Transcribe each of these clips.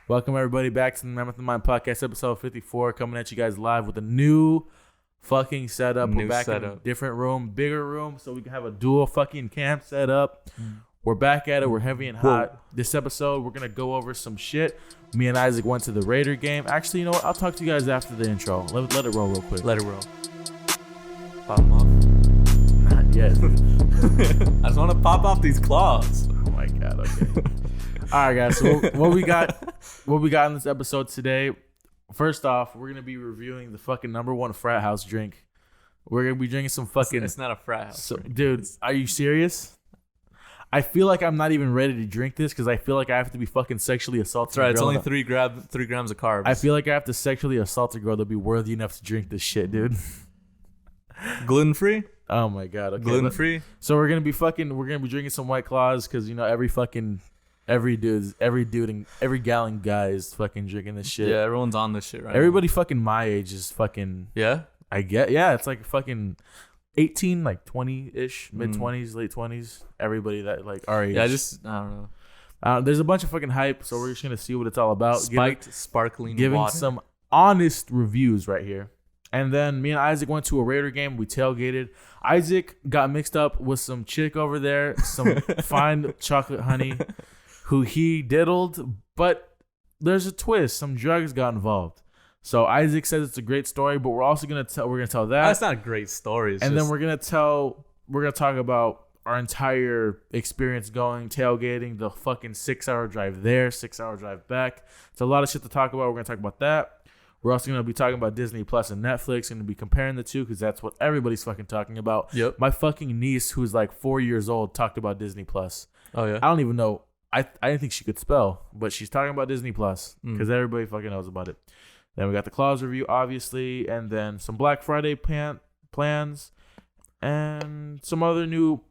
Welcome everybody back to the Mammoth The Mind podcast, episode 54, coming at you guys live with a new fucking setup. We're back in a different room, bigger room, so we can have a dual fucking camp set up. We're back at it. We're heavy and hot. This episode, we're gonna go over some shit. Me and Isaac went to the Raider game. Actually, you know what? I'll talk to you guys after the intro. Let it roll real quick. Let it roll. Pop them off. Not yet. I just want to pop off these claws. Oh my god. Okay. All right, guys. So what we got in this episode today? First off, we're gonna be reviewing the fucking #1 frat house drink. We're gonna be drinking some fucking. It's not a frat house. Dude, are you serious? I feel like I'm not even ready to drink this because I feel like I have to be fucking sexually assaulted. That's right. It's only 3 grams of carbs. I feel like I have to sexually assault a girl to be worthy enough to drink this shit, dude. Gluten free. Oh my god. Okay. Gluten free. So we're gonna be drinking some White Claws because you know every dude and every gallon guy is fucking drinking this shit. Yeah, everyone's on this shit right Everybody now. fucking my age is fucking. Yeah. It's like fucking 18, like 20-ish, mid-20s, late 20s. Everybody that like our age. Yeah, I don't know. There's a bunch of fucking hype, so we're just gonna see what it's all about. Spiked sparkling giving water. Some honest reviews right here. And then me and Isaac went to a Raider game. We tailgated. Isaac got mixed up with some chick over there, some fine chocolate honey, who he diddled. But there's a twist. Some drugs got involved. So Isaac says it's a great story, but we're also gonna tell that. That's not a great story. Then we're gonna talk about our entire experience going tailgating, the fucking 6-hour drive there, 6-hour drive back. It's a lot of shit to talk about. We're gonna talk about that. We're also gonna be talking about Disney Plus and Netflix. Gonna be comparing the two because that's what everybody's fucking talking about. Yep. My fucking niece, who's like 4 years old, talked about Disney Plus. Oh yeah. I don't even know. I didn't think she could spell, but she's talking about Disney Plus because everybody fucking knows about it. Then we got the Claws review, obviously, and then some Black Friday plans, and some other new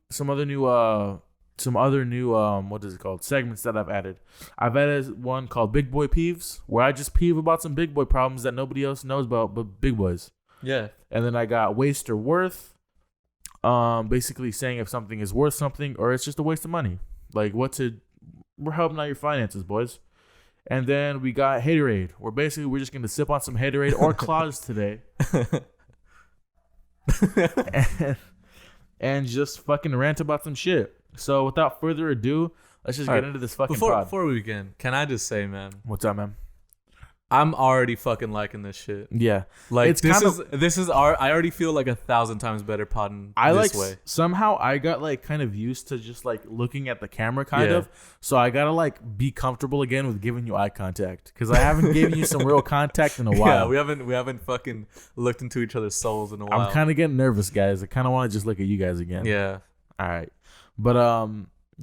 what is it called? Segments that I've added. I've added one called Big Boy Peeves, where I just peeve about some big boy problems that nobody else knows about but big boys. Yeah. And then I got Waste or Worth, basically saying if something is worth something or it's just a waste of money. Like we're helping out your finances, boys. And then we got Haterade, where basically we're just going to sip on some Haterade or Claws today. and just fucking rant about some shit. So without further ado, let's just get into this fucking pod. Before we begin, can I just say, man? What's up, man? I'm already fucking liking this shit. Yeah. Like I already feel like 1,000 times better podding this way. Somehow I got like kind of used to just like looking at the camera kind of. So I got to like be comfortable again with giving you eye contact because I haven't given you some real contact in a while. Yeah, we haven't fucking looked into each other's souls in a while. I'm kind of getting nervous, guys. I kind of want to just look at you guys again. Yeah. All right. But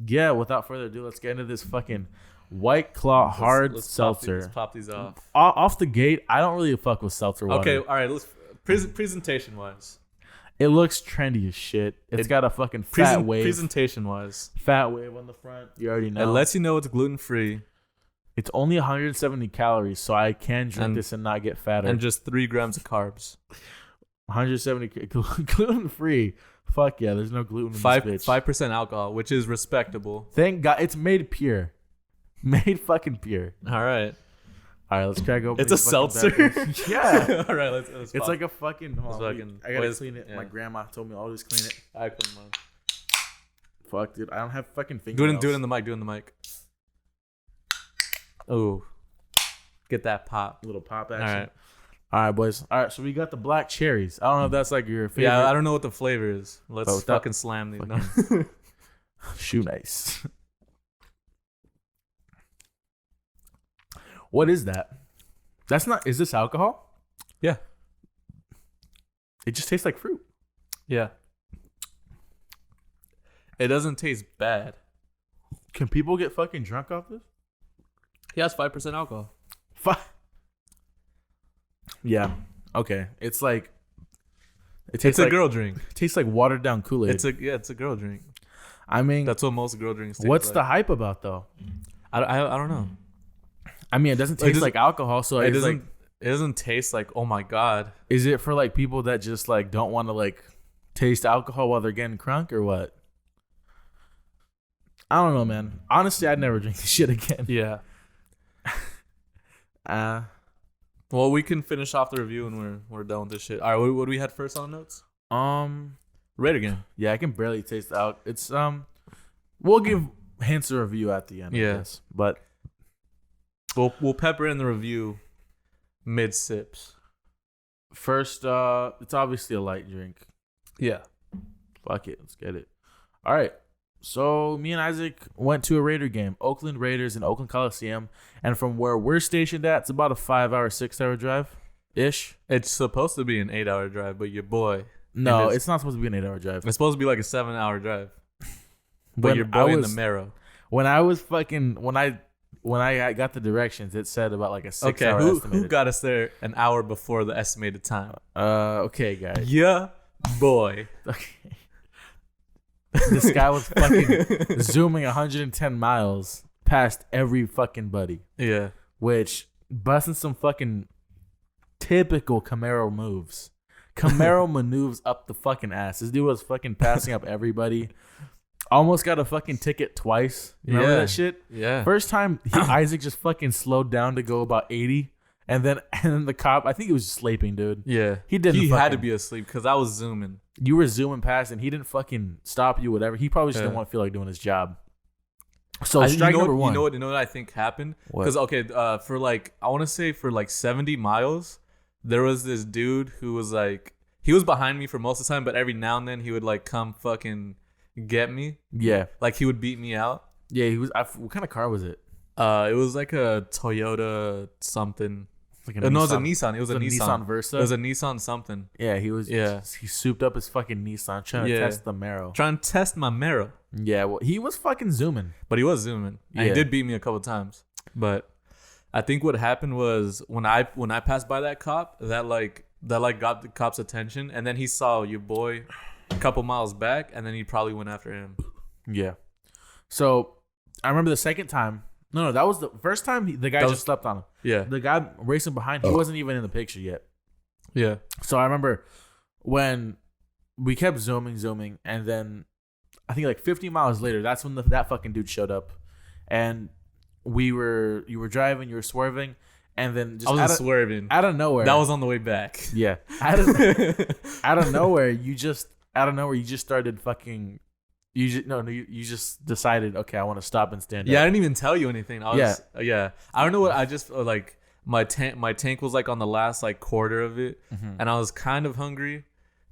yeah, without further ado, let's get into this fucking White Claw hard seltzer. Let's pop these off. Off the gate, I don't really fuck with seltzer water. Okay, all right. Let's presentation wise. It looks trendy as shit. It's got a fucking fat wave. Presentation wise, fat wave on the front. You already know. It lets you know it's gluten free. It's only 170 calories, so I can drink this and not get fatter. And just 3 grams of carbs. 170 gluten free. Fuck yeah, there's no gluten in this bitch. 5% alcohol, which is respectable. Thank God, it's made pure. Made fucking pure. All right, let's crack open. It's a seltzer. Yeah. All right, let's it's like a fucking. I gotta clean it. Yeah. My grandma told me always clean it. I clean mine. Fuck, dude, I don't have fucking fingers. Do it in the mic. Do it in the mic. Oh, get that pop. Little pop action. All right, boys. All right, so we got the black cherries. I don't know if that's like your favorite. Yeah, I don't know what the flavor is. Let's fucking slam these. No. Shoe nice. What is that? That's not. Is this alcohol? Yeah. It just tastes like fruit. Yeah. It doesn't taste bad. Can people get fucking drunk off this? Yeah, it's 5% alcohol. Yeah. Okay. It's like. It's a girl drink. It tastes like watered down Kool-Aid. It's a girl drink. I mean, that's what most girl drinks taste what's like. The hype about though? I don't know. I mean, it doesn't taste like alcohol, so it doesn't taste like, oh my god. Is it for like people that just like don't want to like taste alcohol while they're getting crunk or what? I don't know, man. Honestly, I'd never drink this shit again. Yeah. Well, we can finish off the review and we're done with this shit. All right, what do we had first on the notes? Raider game. Yeah, I can barely taste out. It's we'll give hints of review at the end. Yeah, I guess. But we'll pepper in the review mid sips. First, it's obviously a light drink. Yeah. Fuck it, let's get it. All right. So me and Isaac went to a Raider game, Oakland Raiders in Oakland Coliseum, and from where we're stationed at, it's about a 5-hour, 6-hour drive, ish. It's supposed to be an 8-hour drive, but your boy. No, it's not supposed to be an 8-hour drive. It's supposed to be like a 7-hour drive. But your boy in the marrow. When I got the directions, it said about like a 6-hour estimated. Who got us there an hour before the estimated time? Okay, guys. Yeah, boy. Okay. This guy was fucking zooming 110 miles past every fucking buddy. Yeah. Which, busting some fucking typical Camaro moves. Camaro maneuvers up the fucking ass. This dude was fucking passing up everybody. Almost got a fucking ticket twice. Remember that shit? Yeah. First time, Isaac just fucking slowed down to go about 80. And then the cop, I think he was just sleeping, dude. Yeah. He had to be asleep because I was zooming. You were zooming past and he didn't fucking stop you, whatever. He probably just didn't want to feel like doing his job. So strike number one. You know what I think happened? Because, for like, I want to say for like 70 miles, there was this dude who was like, he was behind me for most of the time, but every now and then he would like come fucking get me. Yeah. Like he would beat me out. Yeah, he was. What kind of car was it? It was like a Toyota something. Like it was a Nissan. It was a Nissan Versa. It was a Nissan something. Yeah, he was. Yeah, he souped up his fucking Nissan trying to test the marrow. Trying to test my marrow. Yeah, well, he was fucking zooming. But he was zooming. And he did beat me a couple times. But I think what happened was when I passed by that cop, that got the cop's attention, and then he saw your boy a couple miles back, and then he probably went after him. Yeah. So I remember the second time. No, that was the first time the guy just slept on him. Yeah. The guy racing behind, he wasn't even in the picture yet. Yeah. So I remember when we kept zooming, and then I think like 50 miles later, that's when that fucking dude showed up. And you were driving, you were swerving, and then just I was swerving. Out of nowhere. That was on the way back. Yeah. Out of nowhere, you just started fucking... You just decided, okay, I want to stop and stand up. Yeah, I didn't even tell you anything. I don't know what I just like. My tank was like on the last like quarter of it, and I was kind of hungry,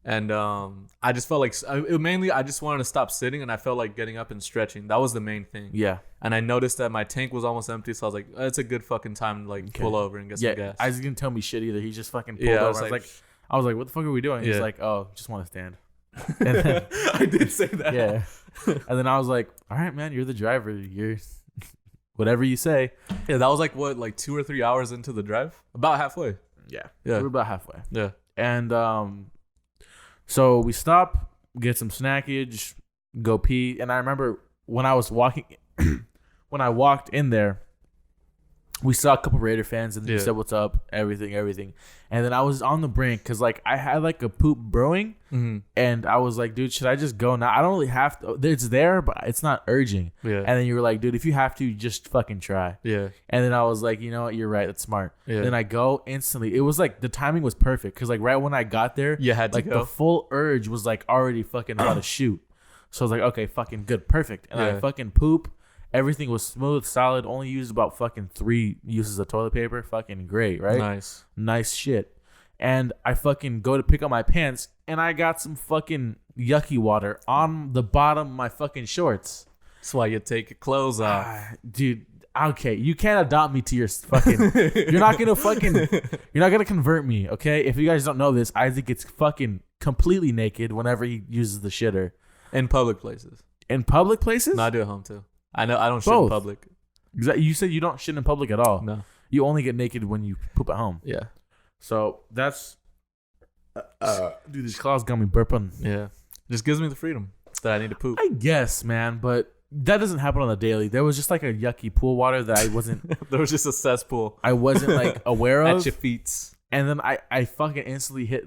and I just felt like I just wanted to stop sitting, and I felt like getting up and stretching. That was the main thing. Yeah. And I noticed that my tank was almost empty, so I was like, it's a good fucking time to like pull over and get some gas. Isaac didn't tell me shit either. He just fucking pulled over. I was like, what the fuck are we doing? He's like, oh, just want to stand. And then, I did say that. Yeah. And then I was like, all right, man, you're the driver. You're whatever you say. Yeah, that was like 2 or 3 hours into the drive. About halfway. Yeah. We were about halfway. Yeah. And so we stop, get some snackage, go pee. And I remember when I was walking, when I walked in there, we saw a couple Raider fans and they said, what's up? Everything. And then I was on the brink because like I had like a poop brewing and I was like, dude, should I just go now? I don't really have to. It's there, but it's not urging. Yeah. And then you were like, dude, if you have to, just fucking try. Yeah. And then I was like, you know what? You're right. That's smart. Yeah. Then I go instantly. It was like the timing was perfect because like right when I got there, you had to like go. The full urge was like already fucking about to shoot. So I was like, okay, fucking good. Perfect. And I fucking poop. Everything was smooth, solid. Only used about fucking 3 uses of toilet paper. Fucking great, right? Nice shit. And I fucking go to pick up my pants, and I got some fucking yucky water on the bottom of my fucking shorts. That's why you take your clothes off. Dude, okay. You can't adopt me to your fucking... You're not gonna convert me, okay? If you guys don't know this, Isaac gets fucking completely naked whenever he uses the shitter. In public places. In public places? No, I do at home, too. I know I don't shit in public. You said you don't shit in public at all. No. You only get naked when you poop at home. Yeah. So that's... dude, these claws got me burping. Yeah. Just gives me the freedom that I need to poop. I guess, man, but that doesn't happen on the daily. There was just like a yucky pool water that I wasn't... There was just a cesspool. I wasn't like aware of. At your feet. And then I fucking instantly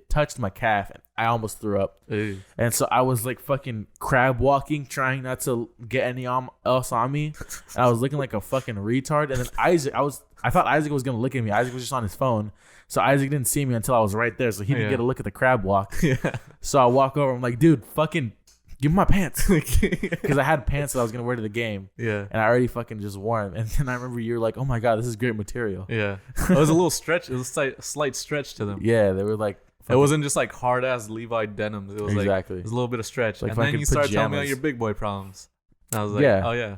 touched my calf and I almost threw up. Ew. And so I was like fucking crab walking, trying not to get any else on me. And I was looking like a fucking retard. And then I thought Isaac was gonna look at me. Isaac was just on his phone. So Isaac didn't see me until I was right there. So he didn't get a look at the crab walk. Yeah. So I walk over, I'm like, dude, fucking give me my pants. Because I had pants that I was going to wear to the game. Yeah. And I already fucking just wore them. And then I remember you were like, oh my God, this is great material. Yeah. It was a little stretch. It was a slight stretch to them. Yeah. They were like. It wasn't just like hard ass Levi denims. It was like, it was a little bit of stretch. Like, and then you started telling me about your big boy problems. And I was like, oh yeah.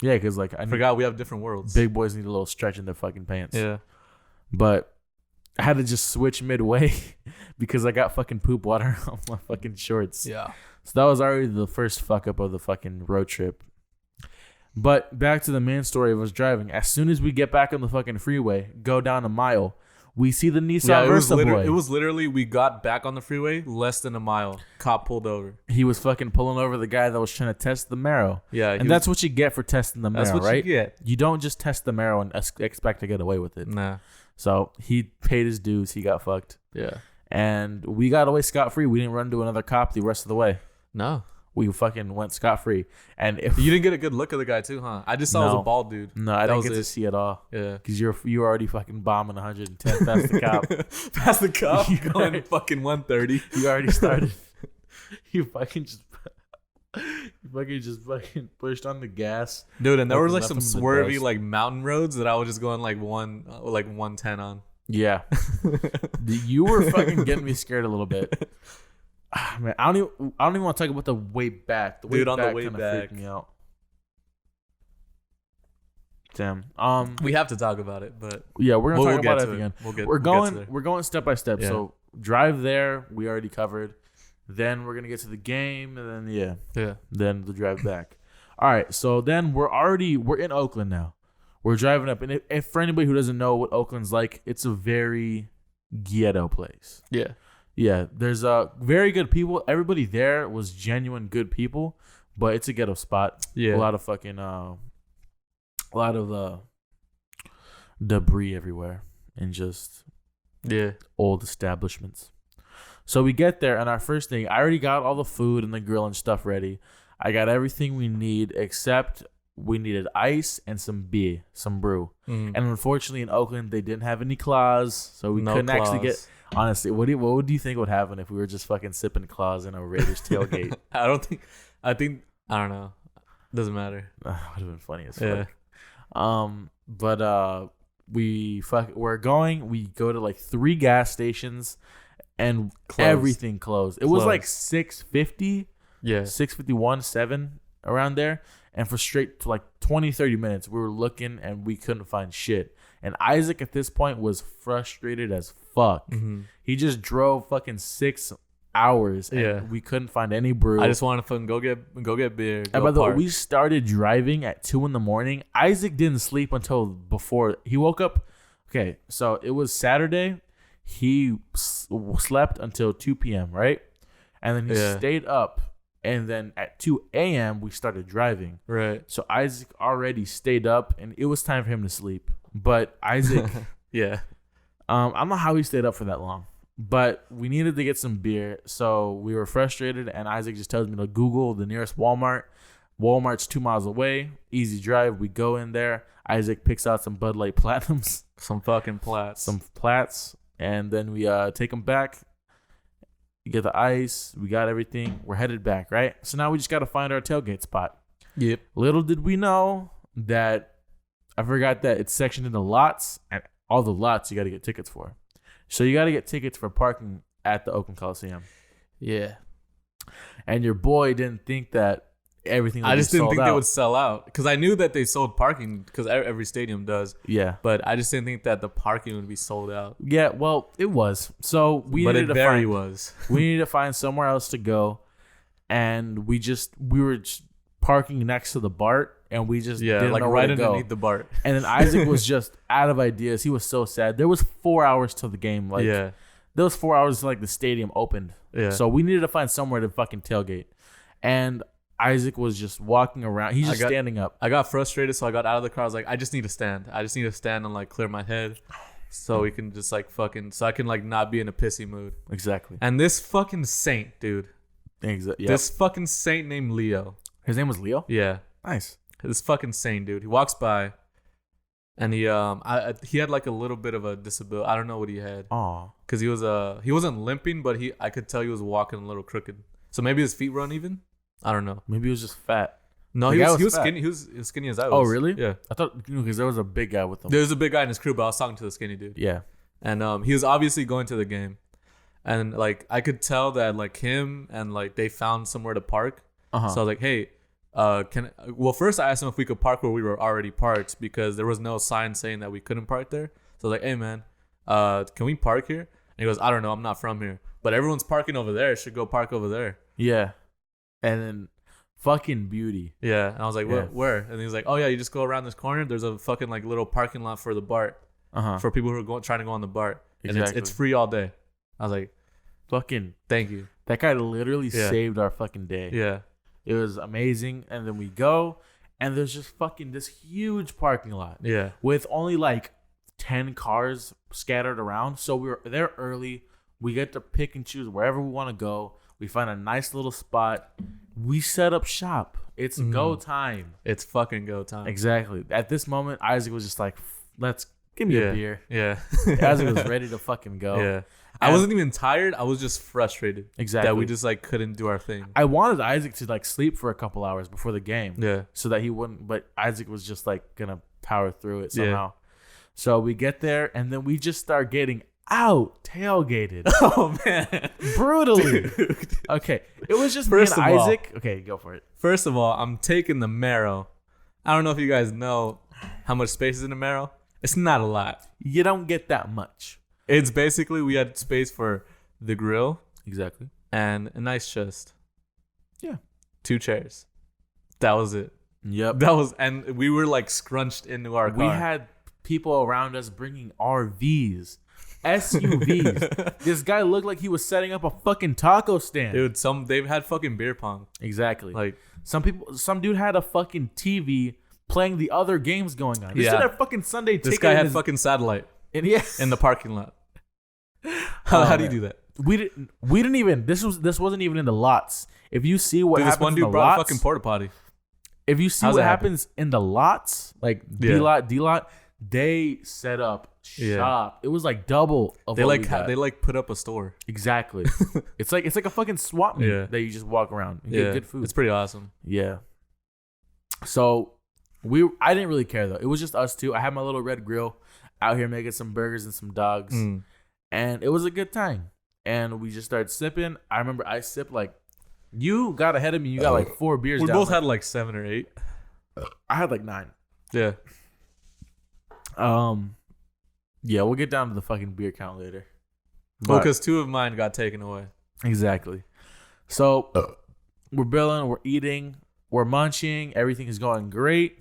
Yeah. Because like I forgot we have different worlds. Big boys need a little stretch in their fucking pants. Yeah. But I had to just switch midway because I got fucking poop water on my fucking shorts. Yeah. So that was already the first fuck up of the fucking road trip. But back to the main story of us driving. As soon as we get back on the fucking freeway, go down a mile, we see the Nissan Versa boy. It was literally, we got back on the freeway less than a mile. Cop pulled over. He was fucking pulling over the guy that was trying to test the marrow. Yeah. And that's what you get for testing the marrow, right? That's what you get. You don't just test the marrow and expect to get away with it. Nah. So he paid his dues. He got fucked. Yeah. And we got away scot-free. We didn't run into another cop the rest of the way. No. We fucking went scot-free. And if you didn't get a good look at the guy too, huh? I just saw it was a bald dude. No, I didn't get to see it all. Yeah. Because you were already fucking bombing 110 past the cop. Past the cop? Going fucking 130. You already started. You fucking just pushed on the gas, dude. And there was like some swervy like mountain roads that I was just going like 110 on. Yeah, you were fucking getting me scared a little bit. Man, I don't even want to talk about the way back. The way back on the way back freaked me out. Damn. We have to talk about it, but yeah, we're gonna talk about it again. We're going step by step. Yeah. So drive there, we already covered. Then we're gonna get to the game, and then then the drive back. All right, so then we're in Oakland now. We're driving up, and if for anybody who doesn't know what Oakland's like, it's a very ghetto place. Yeah, yeah. There's very good people. Everybody there was genuine good people, but it's a ghetto spot. Yeah, a lot of fucking debris everywhere, and just old establishments. So we get there, and our first thing, I already got all the food and the grill and stuff ready. I got everything we need, except we needed ice and some beer, some brew. And unfortunately, in Oakland, they didn't have any claws, so we couldn't actually get. Honestly, what would you think would happen if we were just fucking sipping claws in a Raiders tailgate? I don't know. Doesn't matter. Would have been funny as fuck. But we're going. We go to like 3 gas stations. And everything closed. It was like 6:50. Yeah. 6:51, 7 around there. And for straight to like 20, 30 minutes, we were looking and we couldn't find shit. And Isaac at this point was frustrated as fuck. Mm-hmm. He just drove fucking 6 hours and we couldn't find any brew. I just wanted to fucking go get beer. And by the way, we started driving at 2 a.m. Isaac didn't sleep until before he woke up. Okay, so it was Saturday. He slept until 2 p.m., right? And then he stayed up. And then at 2 a.m., we started driving. Right. So Isaac already stayed up, and it was time for him to sleep. But Isaac, I don't know how he stayed up for that long. But we needed to get some beer. So we were frustrated, and Isaac just tells me to Google the nearest Walmart. Walmart's 2 miles away. Easy drive. We go in there. Isaac picks out some Bud Light Platinums. Some fucking Plats. Some Plats. And then we take them back. You get the ice. We got everything. We're headed back, right? So now we just got to find our tailgate spot. Yep. Little did we know that I forgot that it's sectioned into lots. And all the lots you got to get tickets for. So you got to get tickets for parking at the Oakland Coliseum. Yeah. And your boy didn't think that everything. I just didn't think they would sell out because I knew that they sold parking because every stadium does. Yeah, but I just didn't think that the parking would be sold out. Yeah, well, it was. So we needed to find somewhere else to go, and we were just parking next to the BART, and we just didn't know where to go. Underneath the BART. And then Isaac was just out of ideas. He was so sad. There was 4 hours till the game. There was 4 hours like the stadium opened. Yeah. So we needed to find somewhere to fucking tailgate, and Isaac was just walking around. He's just standing up. I got frustrated, so I got out of the car. I was like, I just need to stand. I just need to stand and like clear my head. so we can just like so I can like not be in a pissy mood. Exactly. And this fucking saint, dude. Exactly. Yep. This fucking saint named Leo. His name was Leo? Yeah. Nice. This fucking saint, dude. He walks by, and he had like a little bit of a disability. I don't know what he had. Aw. Because he wasn't limping, but I could tell he was walking a little crooked. So maybe his feet were uneven. I don't know. Maybe he was just fat. No, he was skinny. He was as skinny as I was. Oh, really? Yeah. I thought because there was a big guy with him. There was a big guy in his crew, but I was talking to the skinny dude. Yeah. And he was obviously going to the game, and like I could tell that like him and like they found somewhere to park. So I was like, hey, first I asked him if we could park where we were already parked because there was no sign saying that we couldn't park there. So I was like, hey man, can we park here? And he goes, I don't know, I'm not from here, but everyone's parking over there. Should go park over there. Yeah. And then fucking beauty. Yeah. And I was like, where? And he's like, oh yeah, you just go around this corner. There's a fucking like little parking lot for the BART. For people who are trying to go on the BART. Exactly. And it's free all day. I was like, fucking thank you. That guy literally saved our fucking day. Yeah. It was amazing. And then we go, and there's just fucking this huge parking lot. Yeah. With only like 10 cars scattered around. So we were there early. We get to pick and choose wherever we want to go. We find a nice little spot. We set up shop. It's go time. It's fucking go time. Exactly. At this moment, Isaac was just like, let's give me a beer. Yeah. Isaac was ready to fucking go. Yeah. I wasn't even tired. I was just frustrated. Exactly. That we just like couldn't do our thing. I wanted Isaac to like sleep for a couple hours before the game. Yeah. So that he wouldn't, but Isaac was just like gonna power through it somehow. So we get there and then we just start getting tailgated. Oh man. Brutally. Dude. Okay. It was just First me and of all, Isaac. Okay, go for it. First of all, I'm taking the marrow. I don't know if you guys know how much space is in the marrow. It's not a lot. You don't get that much. It's basically we had space for the grill. Exactly. And a nice chest. Yeah. 2 chairs. That was it. Yep. And we were like scrunched into our car. We had people around us bringing RVs, SUVs. This guy looked like he was setting up a fucking taco stand. Dude, they've had fucking beer pong. Exactly. Like some dude had a fucking TV playing the other games going on. This dude had fucking Sunday ticket. This guy had fucking satellite. In the parking lot. How do you do that? We didn't even. This wasn't even in the lots. If you see what happens, this one dude brought a fucking porta potty. If you see what happens in the lots, like D lot, they set up shop. It was like double of they what like we got. They like put up a store. Exactly. It's like a fucking swap meet that you just walk around and get good food. It's pretty awesome. Yeah. So I didn't really care though. It was just us two. I had my little red grill out here making some burgers and some dogs, and it was a good time. And we just started sipping. I remember I sipped like. You got ahead of me. You got like 4 beers. We both had like 7 or 8. I had like 9. Yeah. Yeah, we'll get down to the fucking beer count later. Well, because 2 of mine got taken away. Exactly. So we're billing, we're eating, we're munching. Everything is going great.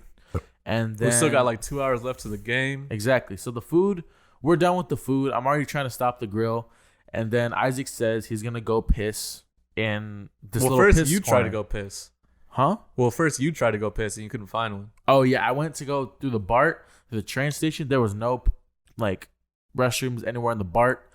And then we still got like 2 hours left to the game. Exactly. So the food, we're done with the food. I'm already trying to stop the grill. And then Isaac says he's going to go piss in this little piss first you corner. tried to go piss. Huh? Well, first you tried to go piss and you couldn't find one. Oh, yeah. I went to go through the BART to the train station. There was no like restrooms anywhere in the BART.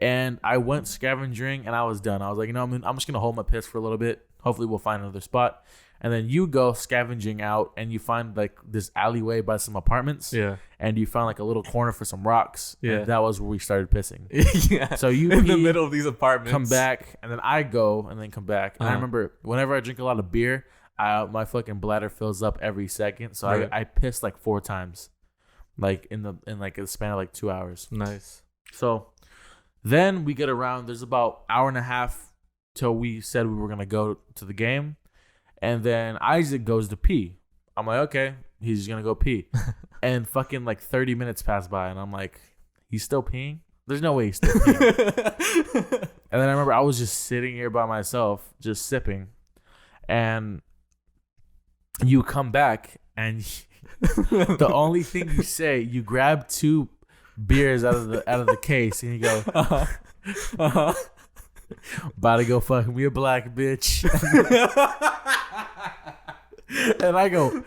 And I went scavenging and I was done. I was like, you know, I'm just going to hold my piss for a little bit. Hopefully we'll find another spot. And then you go scavenging out and you find like this alleyway by some apartments. Yeah. And you found like a little corner for some rocks. Yeah. And that was where we started pissing. Yeah. So you in the middle of these apartments. Come back. And then I go and then come back. And I remember whenever I drink a lot of beer, my fucking bladder fills up every second. So I pissed like 4 times. Like in the span of like 2 hours. Nice. So then we get around. There's about an hour and a half till we said we were going to go to the game. And then Isaac goes to pee. I'm like, okay, he's just going to go pee. And fucking like 30 minutes pass by. And I'm like, he's still peeing? There's no way he's still peeing. And then I remember I was just sitting here by myself, just sipping. And you come back and the only thing you say, you grab 2 beers out of the case and you go, about to go fuck me a black bitch. And I go,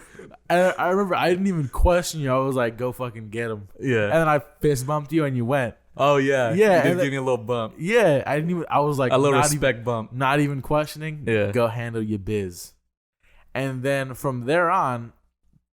And I remember I didn't even question you. I was like, go fucking get him. Yeah. And then I fist bumped you and you went. Oh, yeah. Yeah. You did give me a little bump. Yeah. I was like, a little respect bump. Not even questioning. Yeah. Go handle your biz. And then from there on,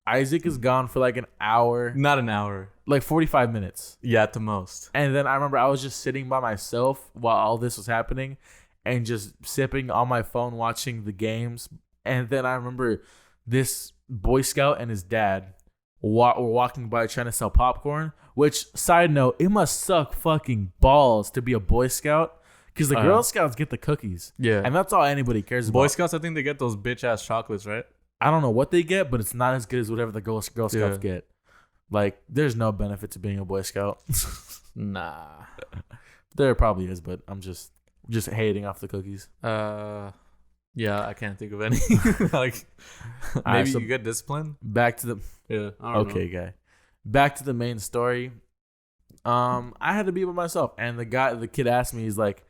Isaac is gone for like an hour. Not an hour. Like 45 minutes. Yeah, at the most. And then I remember I was just sitting by myself while all this was happening and just sipping on my phone watching the games. And then I remember this Boy Scout and his dad were walking by trying to sell popcorn, which, side note, it must suck fucking balls to be a Boy Scout because the Girl Scouts get the cookies. Yeah. And that's all anybody cares about. Boy Scouts, I think they get those bitch-ass chocolates, right? I don't know what they get, but it's not as good as whatever the Girl Scouts get. Like, there's no benefit to being a Boy Scout. Nah. There probably is, but I'm just hating off the cookies. Yeah, I can't think of any. Like, maybe right, so you get disciplined. Back to the guy. Back to the main story. I had to be by myself, and the kid asked me, he's like,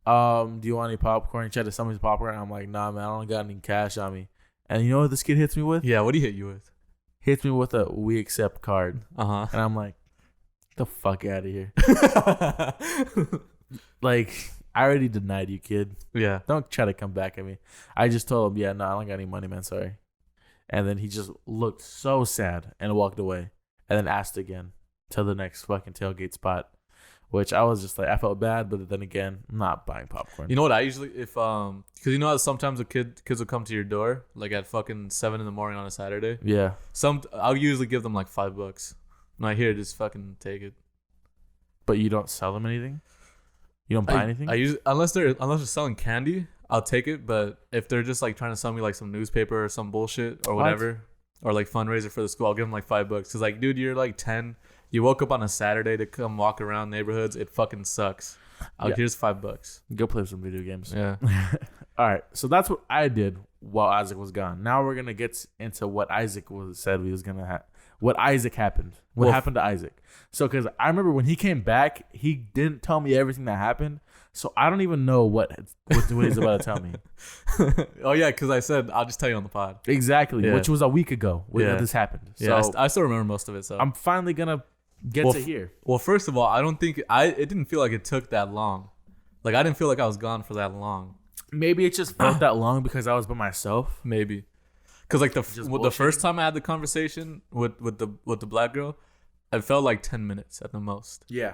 "Do you want any popcorn?" He tried to sell me some popcorn. I'm like, "Nah, man, I don't got any cash on me." And you know what this kid hits me with? Yeah, what do he hit you with? Hits me with a "we accept" card. And I'm like, "Get the fuck out of here!" Like, I already denied you, kid. Yeah. Don't try to come back at me. I just told him, "Yeah, no, I don't got any money, man. Sorry." And then he just looked so sad and walked away, and then asked again to the next fucking tailgate spot, which I was just like, I felt bad, but then again, I'm not buying popcorn. You know what I usually, because you know how sometimes kids will come to your door like at fucking 7 a.m. on a Saturday. Yeah. I'll usually give them like $5. I'm like, here, just fucking take it. But you don't sell them anything? You don't buy anything? I usually, unless they're selling candy, I'll take it. But if they're just like trying to sell me like some newspaper or some bullshit or whatever, or like fundraiser for the school, I'll give them like $5. Cause like, dude, you're like 10. You woke up on a Saturday to come walk around neighborhoods. It fucking sucks. Here's $5. Go play some video games. Yeah. All right. So that's what I did while Isaac was gone. Now we're gonna get into what Isaac said we was gonna have. What Isaac happened. What happened to Isaac? So, because I remember when he came back, he didn't tell me everything that happened. So I don't even know what he's about to tell me. Oh yeah, because I said I'll just tell you on the pod. Exactly, which was a week ago when this happened. Yeah, so I still remember most of it. So I'm finally gonna get to here. Well, first of all, I don't think it didn't feel like it took that long. Like I didn't feel like I was gone for that long. Maybe it just felt that long because I was by myself. Maybe. Because like the first time I had the conversation with the black girl, it felt like 10 minutes at the most. Yeah.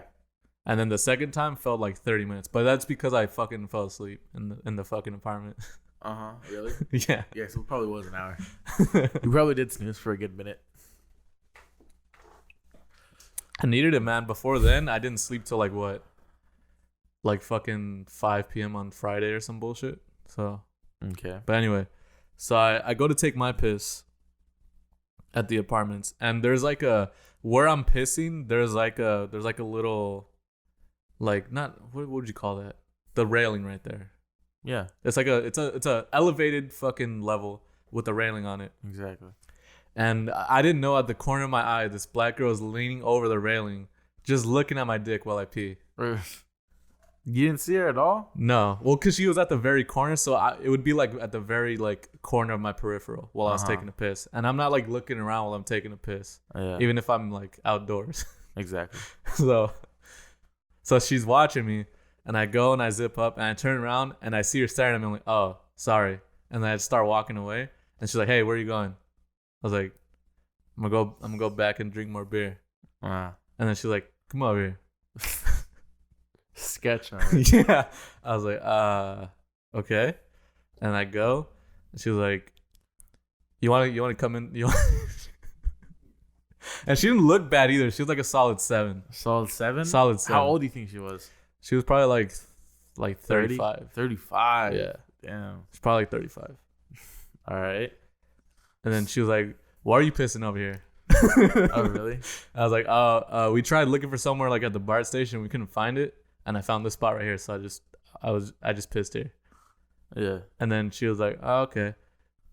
And then the second time felt like 30 minutes, but that's because I fucking fell asleep in the fucking apartment. Really? Yeah. Yeah. So it probably was an hour. You probably did snooze for a good minute. I needed it, man. Before then, I didn't sleep till like what? Like fucking 5 p.m. on Friday or some bullshit. So. Okay. But anyway. So I go to take my piss at the apartments, and there's like where I'm pissing. There's like a little, like not what would you call that? The railing right there. Yeah, it's like it's a elevated fucking level with a railing on it. Exactly. And I didn't know at the corner of my eye, this black girl is leaning over the railing, just looking at my dick while I pee. You didn't see her at all? No. Well, because she was at the very corner, so it would be like at the very like corner of my peripheral while I was taking a piss. And I'm not like looking around while I'm taking a piss, even if I'm like outdoors. Exactly. So she's watching me, and I go and I zip up, and I turn around, and I see her staring at me. I'm like, oh, sorry. And then I start walking away, and she's like, hey, where are you going? I was like, I'm gonna go back and drink more beer. And then she's like, come over here. Sketch on it. Yeah. I was like, okay. And I go, and she was like, you want to come in? And she didn't look bad either. She was like a solid 7. Solid 7? Solid 7. How old do you think she was? She was probably like 35. 35. Yeah. Damn. She's probably like 35. All right. And then she was like, why are you pissing over here? Oh, really? I was like, we tried looking for somewhere like at the BART station. We couldn't find it. And I found this spot right here. So I just pissed here. Yeah. And then she was like, oh, okay.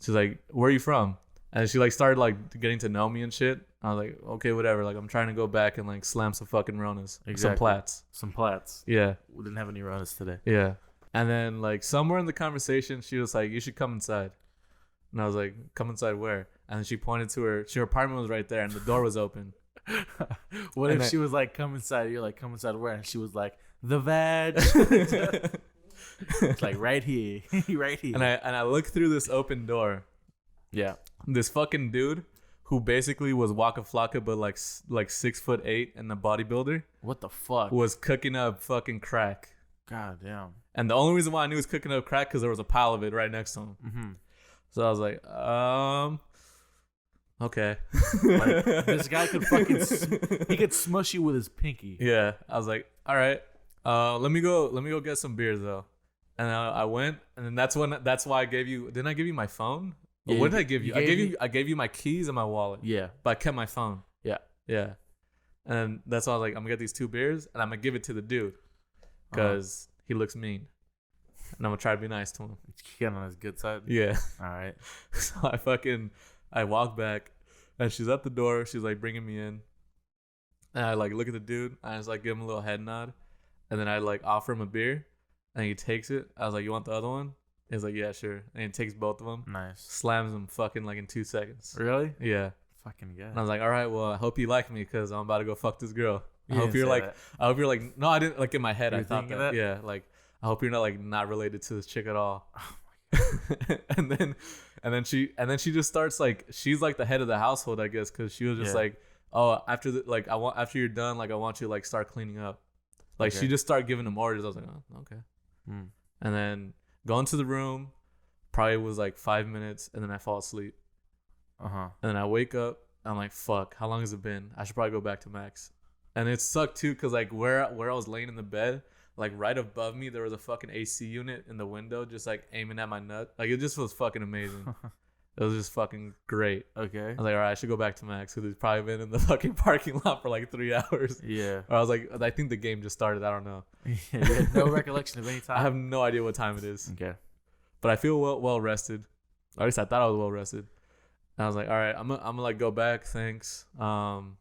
She's like, where are you from? And she like started like getting to know me and shit. I was like, okay, whatever. Like, I'm trying to go back and like slam some fucking Ronas. Exactly. Some Plats. Yeah. Yeah. We didn't have any Ronas today. Yeah. And then like somewhere in the conversation, she was like, you should come inside. And I was like, come inside where? And then she pointed to her apartment was right there, and the door was open. What if she was like, come inside? You're like, come inside where? And she was like, the veg. It's like right here, right here. And I looked through this open door. Yeah. This fucking dude who basically was Waka Flocka, but like 6'8" and a bodybuilder. What the fuck? Was cooking up fucking crack. God damn. And the only reason why I knew he was cooking up crack because there was a pile of it right next to him. Mm-hmm. So I was like, okay. Like, this guy could fucking he could smush you with his pinky. Yeah. I was like, all right. Let me go get some beers though. And I went, and then that's why I gave you. Didn't I give you my phone? Yeah, what did I give you? I gave you my keys and my wallet. Yeah. But I kept my phone. Yeah. Yeah. And that's why I was like, I'm gonna get these 2 beers and I'm gonna give it to the dude. Because he looks mean. And I'm gonna try to be nice to him. Get on his good side? Yeah. All right. So I walk back and she's at the door. She's like bringing me in. And I like look at the dude. And I just like give him a little head nod. And then I like offer him a beer. And he takes it. I was like, you want the other one? He's like, yeah, sure. And he takes both of them. Nice. Slams them fucking like in 2 seconds. Really? Yeah. Fucking good. And I was like, all right, well, I hope you like me because I'm about to go fuck this girl. I hope you're like, no, I didn't, like in my head, I thought that. Yeah, like, I hope you're not like not related to this chick at all. Oh my God. and then she just starts like, she's like the head of the household, I guess, because she was just like, oh, after you're done, like I want you to like start cleaning up. Like she just started giving him orders. I was like, oh, okay. And then go into the room, probably was like 5 minutes, and then I fall asleep. And then I wake up, I'm like, fuck, how long has it been? I should probably go back to Max. And it sucked too, because like where I was laying in the bed, like right above me, there was a fucking AC unit in the window, just like aiming at my nut. Like it just was fucking amazing. It was just fucking great. Okay. I was like, all right, I should go back to Max because he's probably been in the fucking parking lot for like 3 hours. Yeah. Or I was like, I think the game just started. I don't know. Yeah, you had no recollection of any time. I have no idea what time it is. Okay. But I feel well rested. Or at least I thought I was well rested. And I was like, all right, I'm gonna like go back. Thanks. I'm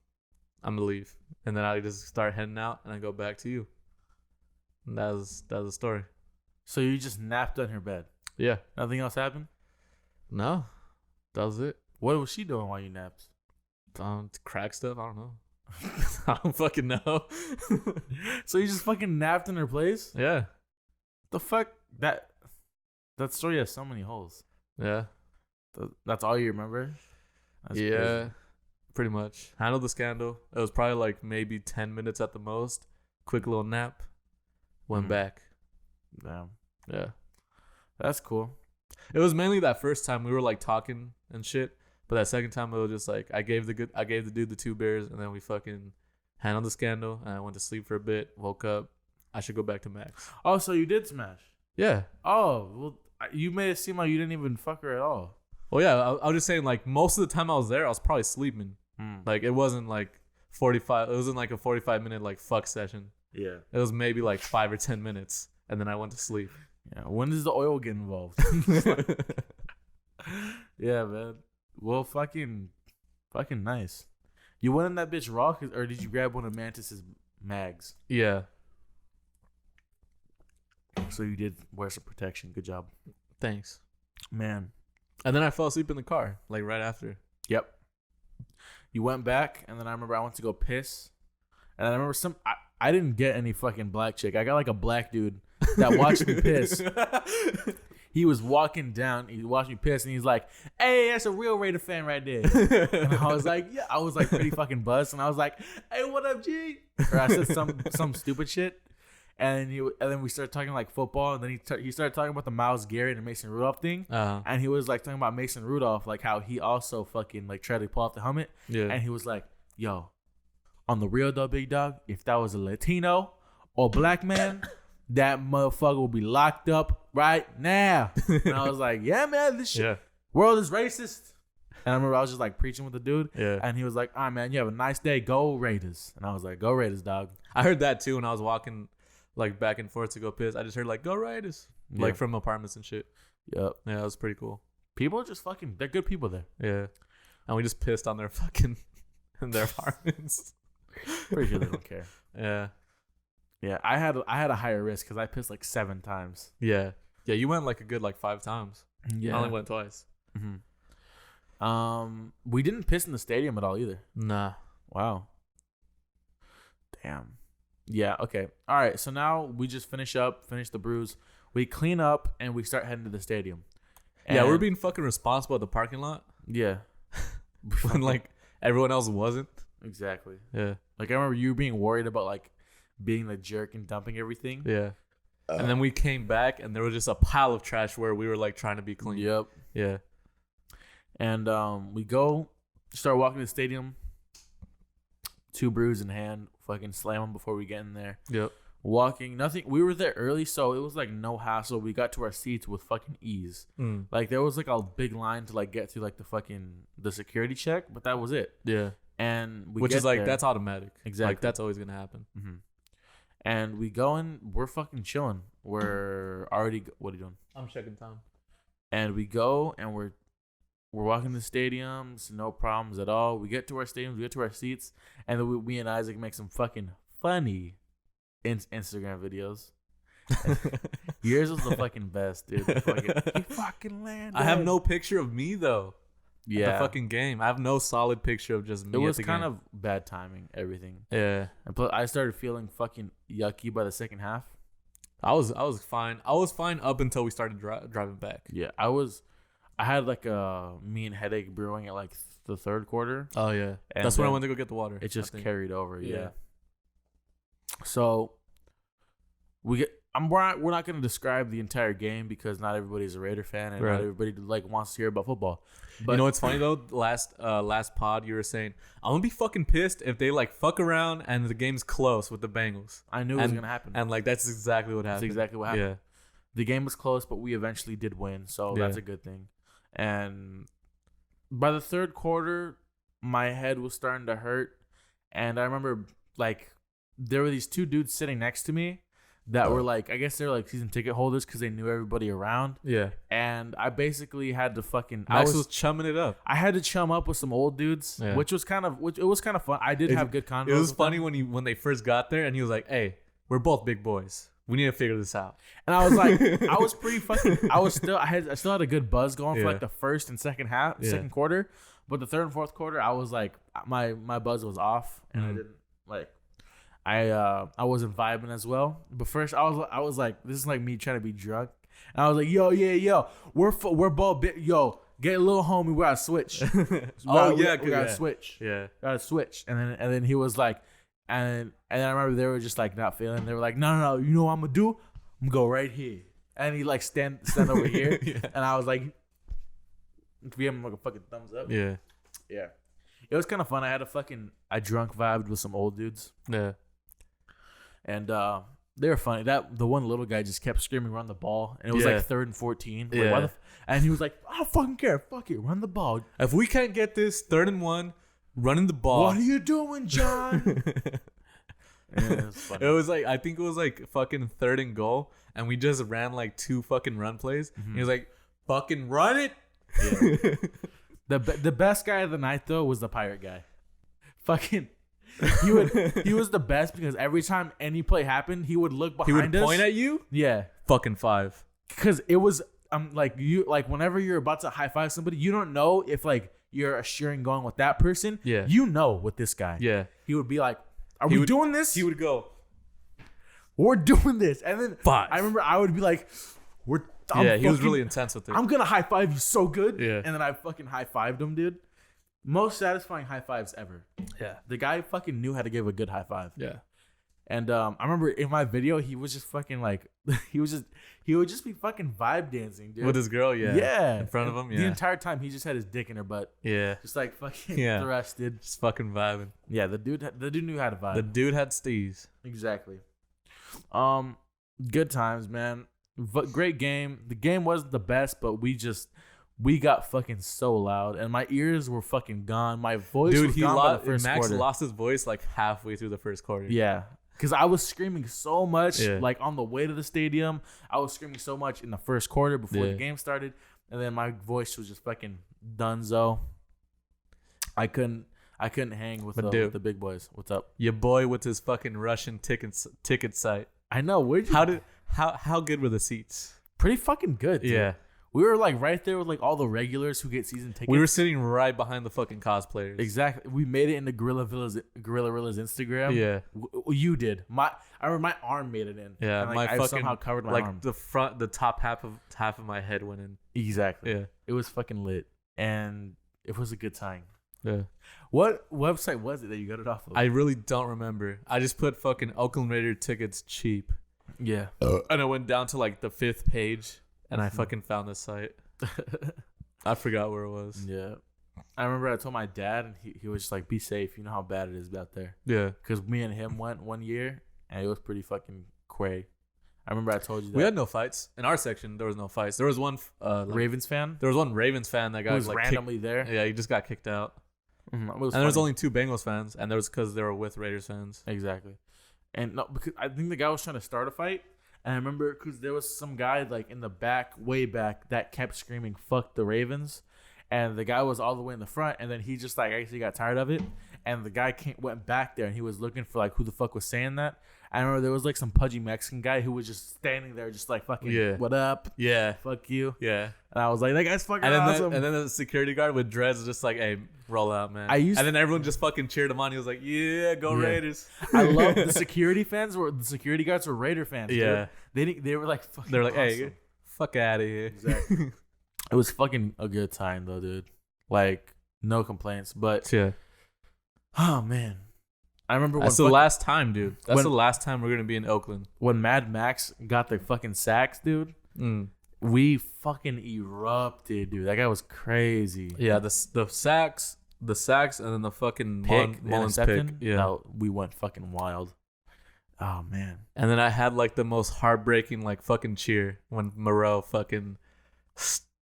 gonna leave. And then I just start heading out and I go back to you. And that was the story. So you just napped on her bed? Yeah. Nothing else happened? No. That was it. What was she doing while you napped? Crack stuff. I don't know. I don't fucking know. So you just fucking napped in her place? Yeah. The fuck? That story has so many holes. Yeah. That's all you remember? That's crazy. Pretty much. Handled the scandal. It was probably like maybe 10 minutes at the most. Quick little nap. Went back. Damn. Yeah. That's cool. It was mainly that first time we were like talking and shit. But that second time it was just like I gave the dude the 2 beers and then we fucking handled the scandal and I went to sleep for a bit, woke up. I should go back to Max. Oh, so you did smash? Yeah. Oh, well, you made it seem like you didn't even fuck her at all. Well, yeah, I was just saying like most of the time I was there, I was probably sleeping. Like it wasn't like 45. It wasn't like a 45-minute like fuck session. Yeah. It was maybe like 5 or 10 minutes, and then I went to sleep. Yeah. When does the oil get involved? Yeah, man. Well, fucking nice. You went in that bitch raw, or did you grab one of Mantis's mags? Yeah. So you did wear some protection. Good job. Thanks, man. And then I fell asleep in the car, like right after. Yep. You went back, and then I remember I went to go piss, and I remember I didn't get any fucking black chick. I got like a black dude that watched me piss. He was walking down. He watched me piss, and he's like, "Hey, that's a real Raider fan right there." And I was like, "Yeah." I was like pretty fucking buzzed, and I was like, "Hey, what up, G?" Or I said some stupid shit, and then we started talking like football, and then he started talking about the Myles Garrett and Mason Rudolph thing, and he was like talking about Mason Rudolph, like how he also fucking like tried to pull off the helmet, and he was like, "Yo, on the real though, big dog, if that was a Latino or black man." That motherfucker will be locked up right now. And I was like, yeah, man, this shit, world is racist. And I remember I was just like preaching with the dude. Yeah. And he was like, all right, man, you have a nice day. Go Raiders. And I was like, go Raiders, dog. I heard that too when I was walking like back and forth to go piss. I just heard like, go Raiders. Yeah. Like from apartments and shit. Yep. Yeah, it was pretty cool. People are just fucking, they're good people there. Yeah. And we just pissed on their fucking, in their apartments. Pretty sure they don't care. Yeah. Yeah, I had a higher risk because I pissed like 7 times. Yeah, you went like a good like 5 times. Yeah, I only went twice. Mm-hmm. We didn't piss in the stadium at all either. Nah. Wow. Damn. Yeah. Okay. All right. So now we just finish the brews. We clean up and we start heading to the stadium. Yeah, we're being fucking responsible at the parking lot. Yeah. When like everyone else wasn't. Exactly. Yeah. Like I remember you being worried about like being the jerk and dumping everything. Yeah. And then we came back and there was just a pile of trash where we were like trying to be clean. Yep. Yeah. And we start walking to the stadium. 2 brews in hand, fucking slam them before we get in there. Yep. Walking, nothing. We were there early, so it was like no hassle. We got to our seats with fucking ease. Like there was like a big line to like get through like the security check, but that was it. Yeah. And which is like there. That's automatic. Exactly. Like that's always gonna happen. Mm-hmm. And we go in, we're fucking chilling. We're already. What are you doing? I'm checking time. And we go and we're walking the stadiums, no problems at all. We get to our stadiums, we get to our seats, and then we and Isaac make some fucking funny Instagram videos. Yours was the fucking best, dude. He fucking landed. I have no picture of me though. Yeah, the fucking game. I have no solid picture of just me. It was at the kind game. of bad timing, everything. Yeah, and plus, I started feeling fucking yucky by the second half. I was fine. I was fine up until we started driving back. Yeah, I had like a mean headache brewing at like the third quarter. Oh yeah, and that's when I went to go get the water. It just carried over. Yeah. So we're not going to describe the entire game because not everybody's a Raider fan and not everybody like wants to hear about football. But you know what's funny though? Last pod you were saying I'm gonna be fucking pissed if they like fuck around and the game's close with the Bengals. I knew it was gonna happen, and like that's exactly what happened. That's exactly what happened. Yeah, the game was close, but we eventually did win, so that's a good thing. And by the third quarter, my head was starting to hurt, and I remember like there were these 2 dudes sitting next to me that were like, I guess they're like season ticket holders because they knew everybody around. Yeah. And I basically had to fucking. Max was chumming it up. I had to chum up with some old dudes, which was kind of fun. I did have good convos. It was funny when they first got there and he was like, "Hey, we're both big boys. We need to figure this out." And I was like, I was pretty fucking. I still had a good buzz going for like the first and second quarter, but the third and fourth quarter, I was like, my buzz was off, and I didn't like. I wasn't vibing as well. But first I was like, this is like me trying to be drunk. And I was like, yo, we're both yo, get a little homie, we gotta switch. we gotta switch. Yeah. Gotta switch. And then he was like, and then I remember they were just like not feeling. They were like, no, you know what I'm gonna do? I'm gonna go right here. And he like stand over here. And I was like, give him like a fucking thumbs up. Yeah. Yeah. It was kind of fun. I drunk vibed with some old dudes. Yeah. And they were funny. The one little guy just kept screaming, "Run the ball!" And it was like 3rd and 14. Like, why and he was like, "I don't fucking care. Fuck it, run the ball. If we can't get this 3rd and 1, running the ball. What are you doing, John?" It was funny. It was like I think it was like fucking 3rd and goal, and we just ran like 2 fucking run plays. Mm-hmm. He was like, "Fucking run it." Yeah. The best guy of the night though was the pirate guy. Fucking. He was the best because every time any play happened, he would look behind us. He would point at you? Yeah. Fucking 5. Because it was like you like whenever you're about to high five somebody, you don't know if like you're assuring going with that person. Yeah. You know with this guy. Yeah. He would be like, "Are we doing this?" He would go, "We're doing this." And then 5. I remember I would be like, he was really intense with it. "I'm gonna high five you so good." Yeah. And then I fucking high fived him, dude. Most satisfying high fives ever. Yeah. The guy fucking knew how to give a good high five. Yeah. And I remember in my video, he was just fucking like, he would just be fucking vibe dancing, dude. With his girl, yeah. Yeah. In front of him, yeah. The entire time, he just had his dick in her butt. Yeah. Just like fucking thrusted. Just fucking vibing. Yeah, the dude knew how to vibe. The dude had steez. Exactly. Good times, man. Great game. The game wasn't the best, but we got fucking so loud, and my ears were fucking gone. My voice was gone by the first quarter. Max lost his voice like halfway through the first quarter. Yeah, because I was screaming so much, like on the way to the stadium. I was screaming so much in the first quarter before the game started, and then my voice was just fucking donezo. I couldn't hang with the big boys. What's up? Your boy with his fucking Russian ticket site. I know. How good were the seats? Pretty fucking good, dude. Yeah. We were like right there with like all the regulars who get season tickets. We were sitting right behind the fucking cosplayers. Exactly. We made it into Gorilla Rilla's Instagram. Yeah. You did. I remember my arm made it in. Yeah. And, like, I somehow covered my arm. The top half of my head went in. Exactly. Yeah. It was fucking lit, and it was a good time. Yeah. What website was it that you got it off of? I really don't remember. I just put fucking Oakland Raider tickets cheap. Yeah. And I went down to like the 5th page, and I fucking found this site. I forgot where it was. Yeah. I remember I told my dad, and he was just like, be safe. You know how bad it is out there. Yeah. Because me and him went one year, and it was pretty fucking cray. I remember I told you that. We had no fights. In our section, there was no fights. There was one Ravens fan? There was one Ravens fan that got was like randomly there. Yeah, he just got kicked out. Mm-hmm. And there was only 2 Bengals fans, and there was because they were with Raiders fans. Exactly. And no, because I think the guy was trying to start a fight. And I remember because there was some guy like in the back, way back, that kept screaming, "Fuck the Ravens." And the guy was all the way in the front. And then he just like actually got tired of it. And the guy went back there and he was looking for like who the fuck was saying that. I remember there was like some pudgy Mexican guy who was just standing there just like fucking, what up? Yeah. Fuck you. Yeah. And I was like, that guy's fucking awesome. And then the security guard with dreads was just like, hey, roll out, man. And then everyone just fucking cheered him on. He was like, yeah, go Raiders. I love the security guards were Raider fans. Yeah. They were like fucking They're like, awesome. hey, fuck out of here. Exactly. It was fucking a good time though, dude. Like, no complaints. But yeah. Oh man. I remember that's the last time, dude. That's the last time we're gonna be in Oakland. When Mad Max got the fucking sacks, dude. We fucking erupted, dude. That guy was crazy. Yeah, the sacks, and then the fucking Mullins pick. Yeah, no, we went fucking wild. Oh man. And then I had like the most heartbreaking like fucking cheer when Moreau fucking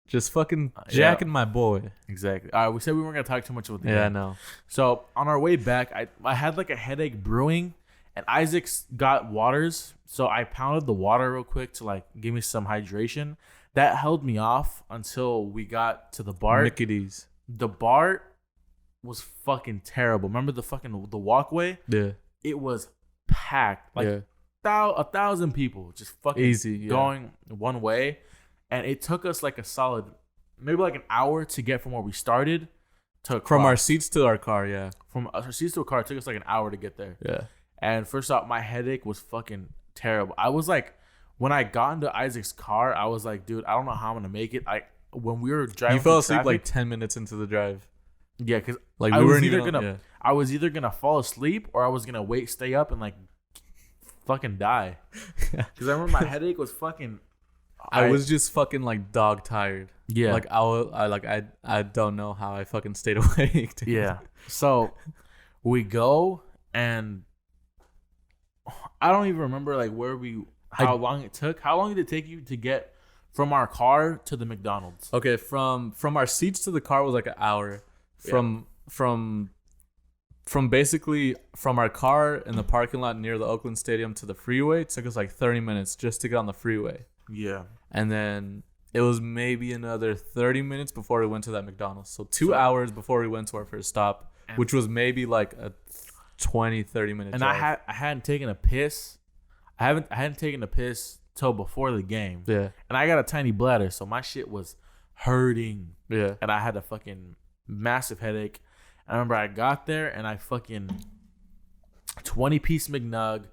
just fucking jacking my boy. Exactly. All right, we said we weren't gonna talk too much about the game. Yeah, I know. So on our way back, I had like a headache brewing, and Isaac's got waters, so I pounded the water real quick to like give me some hydration. That held me off until we got to the BART. Mickey D's. The BART was fucking terrible. Remember the walkway? Yeah. It was packed. Like 1,000 people just fucking easy going one way. And it took us like a solid, maybe like an hour to get from where we started to from our seats to our car. Yeah, from our seats to a car, it took us like an hour to get there. Yeah. And first off, my headache was fucking terrible. I was like, when I got into Isaac's car, I was like, dude, I don't know how I'm gonna make it. When we were driving, you fell asleep like 10 minutes into the drive. Yeah, because like I was either gonna fall asleep or I was gonna stay up and like fucking die. Because I remember my headache was fucking. I was just fucking like dog tired. Yeah. Like I don't know how I fucking stayed awake. Dude. Yeah. So we go and I don't even remember like how long it took. How long did it take you to get from our car to the McDonald's? Okay, from our seats to the car was like an hour. From basically from our car in the parking lot near the Oakland Stadium to the freeway, it took us like 30 minutes just to get on the freeway. Yeah. And then it was maybe another 30 minutes before we went to that McDonald's. So 2 hours before we went to our first stop, which was maybe like a 20-30 minute drive. I hadn't taken a piss. I hadn't taken a piss till before the game. Yeah. And I got a tiny bladder, so my shit was hurting. Yeah. And I had a fucking massive headache. I remember I got there and I fucking 20-piece McNug,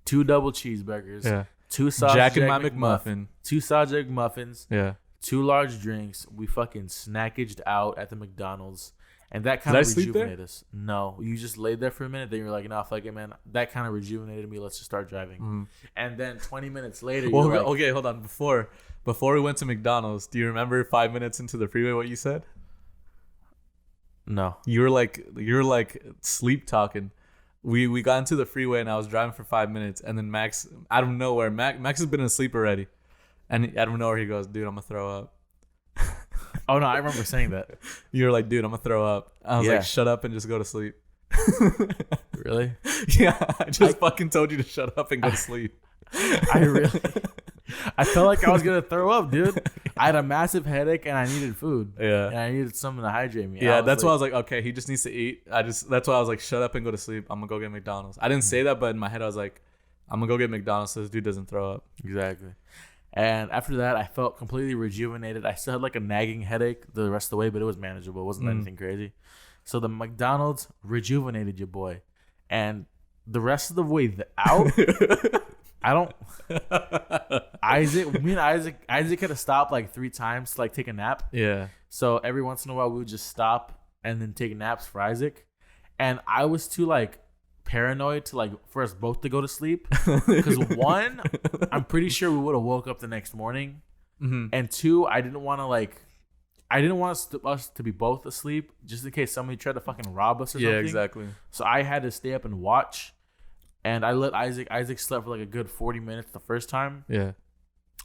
2 double cheeseburgers. Yeah. 2 sausage Jack and my McMuffin. 2 sausage egg muffins. Yeah. 2 large drinks. We fucking snackaged out at the McDonald's. And that kind of rejuvenated us. No. You just laid there for a minute. Then you're like, nah, fuck it, man. That kind of rejuvenated me. Let's just start driving. And then 20 minutes later, okay, hold on. Before we went to McDonald's, do you remember 5 minutes into the freeway what you said? No. You were like sleep talking. We got into the freeway and I was driving for 5 minutes, and then Max, out of nowhere, Max has been asleep already, and out of nowhere he goes, dude, I'm gonna throw up. Oh no, I remember saying that. You were like, dude, I'm gonna throw up. I was like, shut up and just go to sleep. Really? Yeah, I fucking told you to shut up and go to sleep. I felt like I was gonna throw up, dude. I had a massive headache and I needed food. Yeah. And I needed something to hydrate me. Yeah, that's why I was like, okay, he just needs to eat. That's why I was like, shut up and go to sleep. I'm gonna go get McDonald's. I didn't say that, but in my head I was like, I'm gonna go get McDonald's so this dude doesn't throw up. Exactly. And after that, I felt completely rejuvenated. I still had like a nagging headache the rest of the way, but it was manageable. It wasn't anything crazy. So the McDonald's rejuvenated your boy. And the rest of the way out, I don't. Me and Isaac had to stop like 3 times to like take a nap. Yeah. So every once in a while, we would just stop and then take naps for Isaac. And I was too like paranoid to like for us both to go to sleep because 1, I'm pretty sure we would have woke up the next morning, and 2, I didn't want us to be both asleep just in case somebody tried to fucking rob us or something. Yeah, exactly. So I had to stay up and watch, and I let Isaac slept for like a good 40 minutes the first time. Yeah.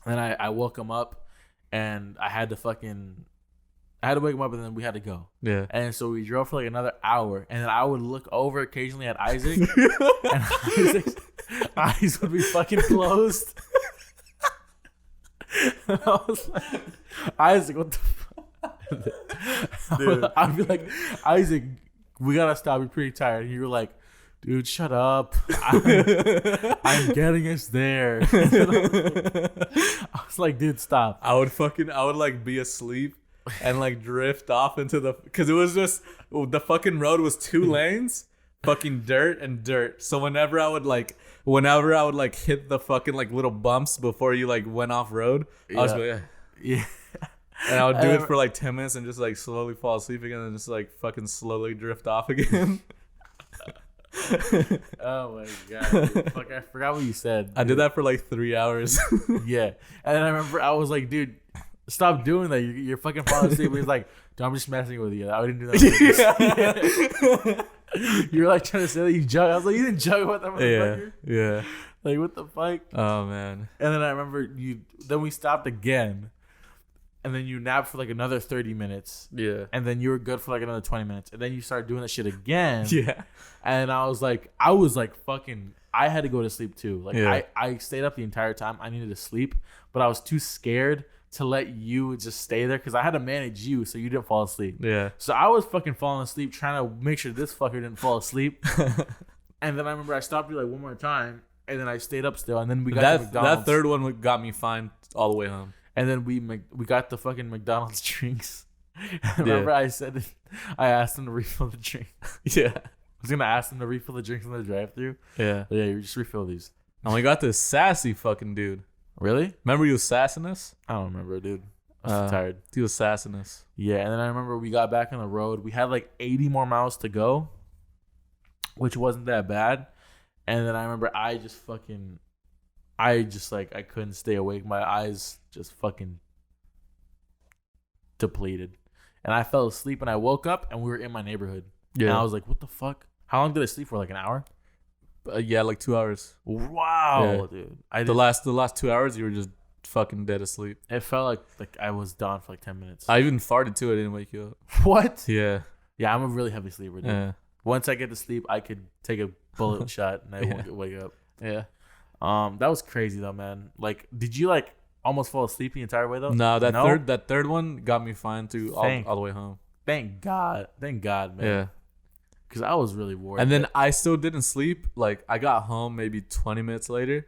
And I woke him up, and I had to wake him up, and then we had to go. Yeah. And so we drove for like another hour, and then I would look over occasionally at Isaac, and Isaac's eyes would be fucking closed. And I was like, Isaac, what the fuck? Dude. I'd be like, Isaac, we gotta stop. We're pretty tired. And you were like, dude, shut up. I'm getting us there. I was like, dude, stop. I would like be asleep and like drift off into because it was just the fucking road was 2 lanes, fucking dirt and dirt. So whenever I would hit the fucking like little bumps before you like went off road, I was like, yeah. And I would do it for like 10 minutes and just like slowly fall asleep again and just like fucking slowly drift off again. Oh my god, dude. Fuck, I forgot what you said, dude. I did that for like 3 hours. Yeah. And then I remember I was like, dude, stop doing that. You're fucking falling asleep. He was like, dude, I'm just messing with you. I didn't do that. You were like trying to say that you jug. I was like, you didn't jug with that motherfucker. Yeah. Like, what the fuck? Oh man. And then I remember then we stopped again. And then you napped for like another 30 minutes. Yeah. And then you were good for like another 20 minutes. And then you started doing that shit again. Yeah. And I was like fucking, I had to go to sleep too. Like, I stayed up the entire time. I needed to sleep, but I was too scared to let you just stay there because I had to manage you so you didn't fall asleep. Yeah. So I was fucking falling asleep trying to make sure this fucker didn't fall asleep. And then I remember I stopped you like one more time. And then I stayed up still. And then we got to McDonald's. That third one got me fine all the way home. And then we got the fucking McDonald's drinks. Remember I said I asked him to refill the drink. Yeah. I was going to ask him to refill the drinks in the drive-thru. Yeah. But yeah, you just refill these. And we got this sassy fucking dude. Really? Remember you was sassing us? I don't remember, dude. I was tired. He was sassing us. Yeah, and then I remember we got back on the road. We had like 80 more miles to go, which wasn't that bad. And then I remember I couldn't stay awake. My eyes just fucking depleted. And I fell asleep and I woke up and we were in my neighborhood. Yeah. And I was like, what the fuck? How long did I sleep for? Like an hour? Yeah, like 2 hours. Wow, yeah. Dude. The last 2 hours you were just fucking dead asleep. It felt like I was done for like 10 minutes. I even farted too. I didn't wake you up. What? Yeah. Yeah, I'm a really heavy sleeper, dude. Yeah. Once I get to sleep, I could take a bullet shot and I won't wake up. Yeah. That was crazy though, man. Like, did you like almost fall asleep the entire way though? No, that third one got me fine through all the way home. Thank God, man. Yeah. Because I was really worried. And then I still didn't sleep. Like, I got home maybe 20 minutes later,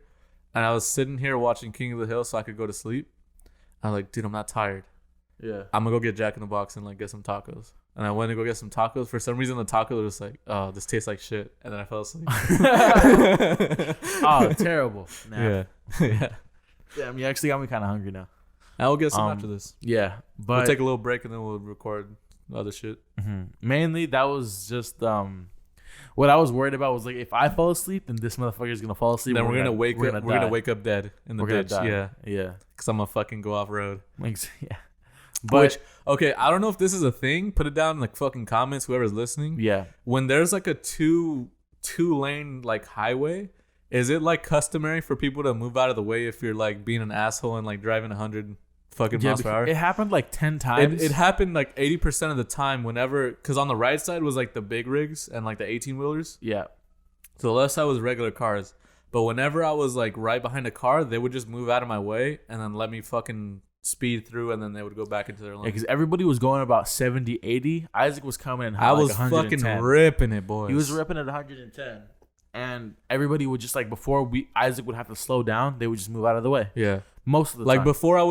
and I was sitting here watching King of the Hill so I could go to sleep. I was like, dude, I'm not tired. Yeah. I'm gonna go get Jack in the Box and like get some tacos. And I went to go get some tacos. For some reason, the tacos were just like, oh, this tastes like shit. And then I fell asleep. Oh, terrible. Nah. Yeah. Yeah. Damn, you actually got me kind of hungry now. I will get some after this. Yeah, but we'll take a little break and then we'll record other shit. Mm-hmm. Mainly, that was just what I was worried about was like if I fall asleep, then this motherfucker is gonna fall asleep. Then we're gonna wake up. We're gonna wake up dead in the ditch. Yeah, yeah. Because I'm gonna fucking go off road. Yeah. But okay, I don't know if this is a thing. Put it down in the fucking comments, whoever's listening. Yeah. When there's like a two lane like highway, is it like customary for people to move out of the way if you're like being an asshole and like driving 100 fucking miles per hour? It happened like 10 times. It happened like 80% of the time whenever, because on the right side was like the big rigs and like the 18-wheelers. Yeah. So the left side was regular cars. But whenever I was like right behind a car, they would just move out of my way and then let me fucking speed through, and then they would go back into their lane. Yeah, because everybody was going about 70, 80. Isaac was coming in high. I was fucking ripping it, boys. He was ripping at 110. And everybody would just like, before Isaac would have to slow down, they would just move out of the way. Yeah. Most of the like time. before I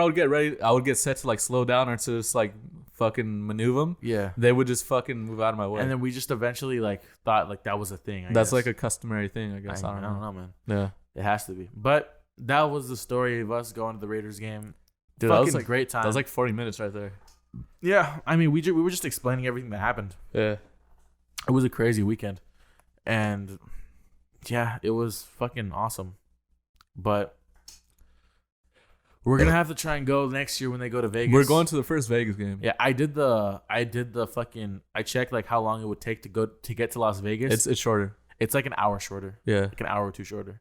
would get ready, I would get set to like slow down or to just like fucking maneuver them. Yeah. They would just fucking move out of my way. And then we just eventually like thought like that was a thing. That's like a customary thing, I guess. I don't know, man. Yeah. It has to be. But that was the story of us going to the Raiders game. Dude, fucking that was like great time. That was like 40 minutes right there. Yeah. I mean, we were just explaining everything that happened. Yeah. It was a crazy weekend. And yeah, it was fucking awesome. But we're gonna have to try and go next year when they go to Vegas. We're going to the first Vegas game. Yeah, I did the fucking. I checked like how long it would take to get to Las Vegas. It's shorter. It's like an hour shorter. Yeah, like an hour or two shorter.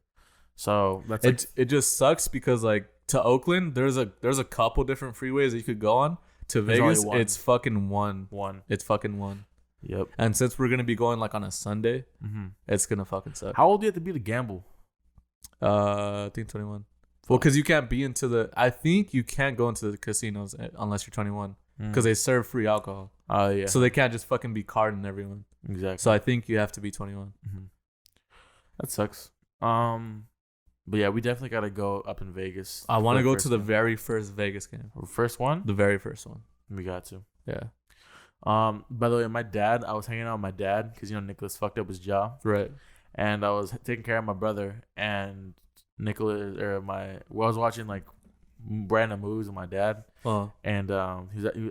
So that's like, it just sucks because like to Oakland, there's a couple different freeways that you could go on. To Vegas, it's fucking one. It's fucking one. Yep. And since we're gonna be going like on a Sunday, it's gonna fucking suck. How old do you have to be to gamble? I think 21. Well, because you can't be I think you can't go into the casinos unless you're 21 because they serve free alcohol. Oh, yeah. So they can't just fucking be carding everyone. Exactly. So I think you have to be 21. That sucks. But yeah, we definitely got to go up in Vegas. I want to go to the very first Vegas game. First one? The very first one. We got to. Yeah. By the way, I was hanging out with my dad because, Nicholas fucked up his jaw. Right. And I was taking care of my brother, and Nicholas I was watching like random movies with my dad, and I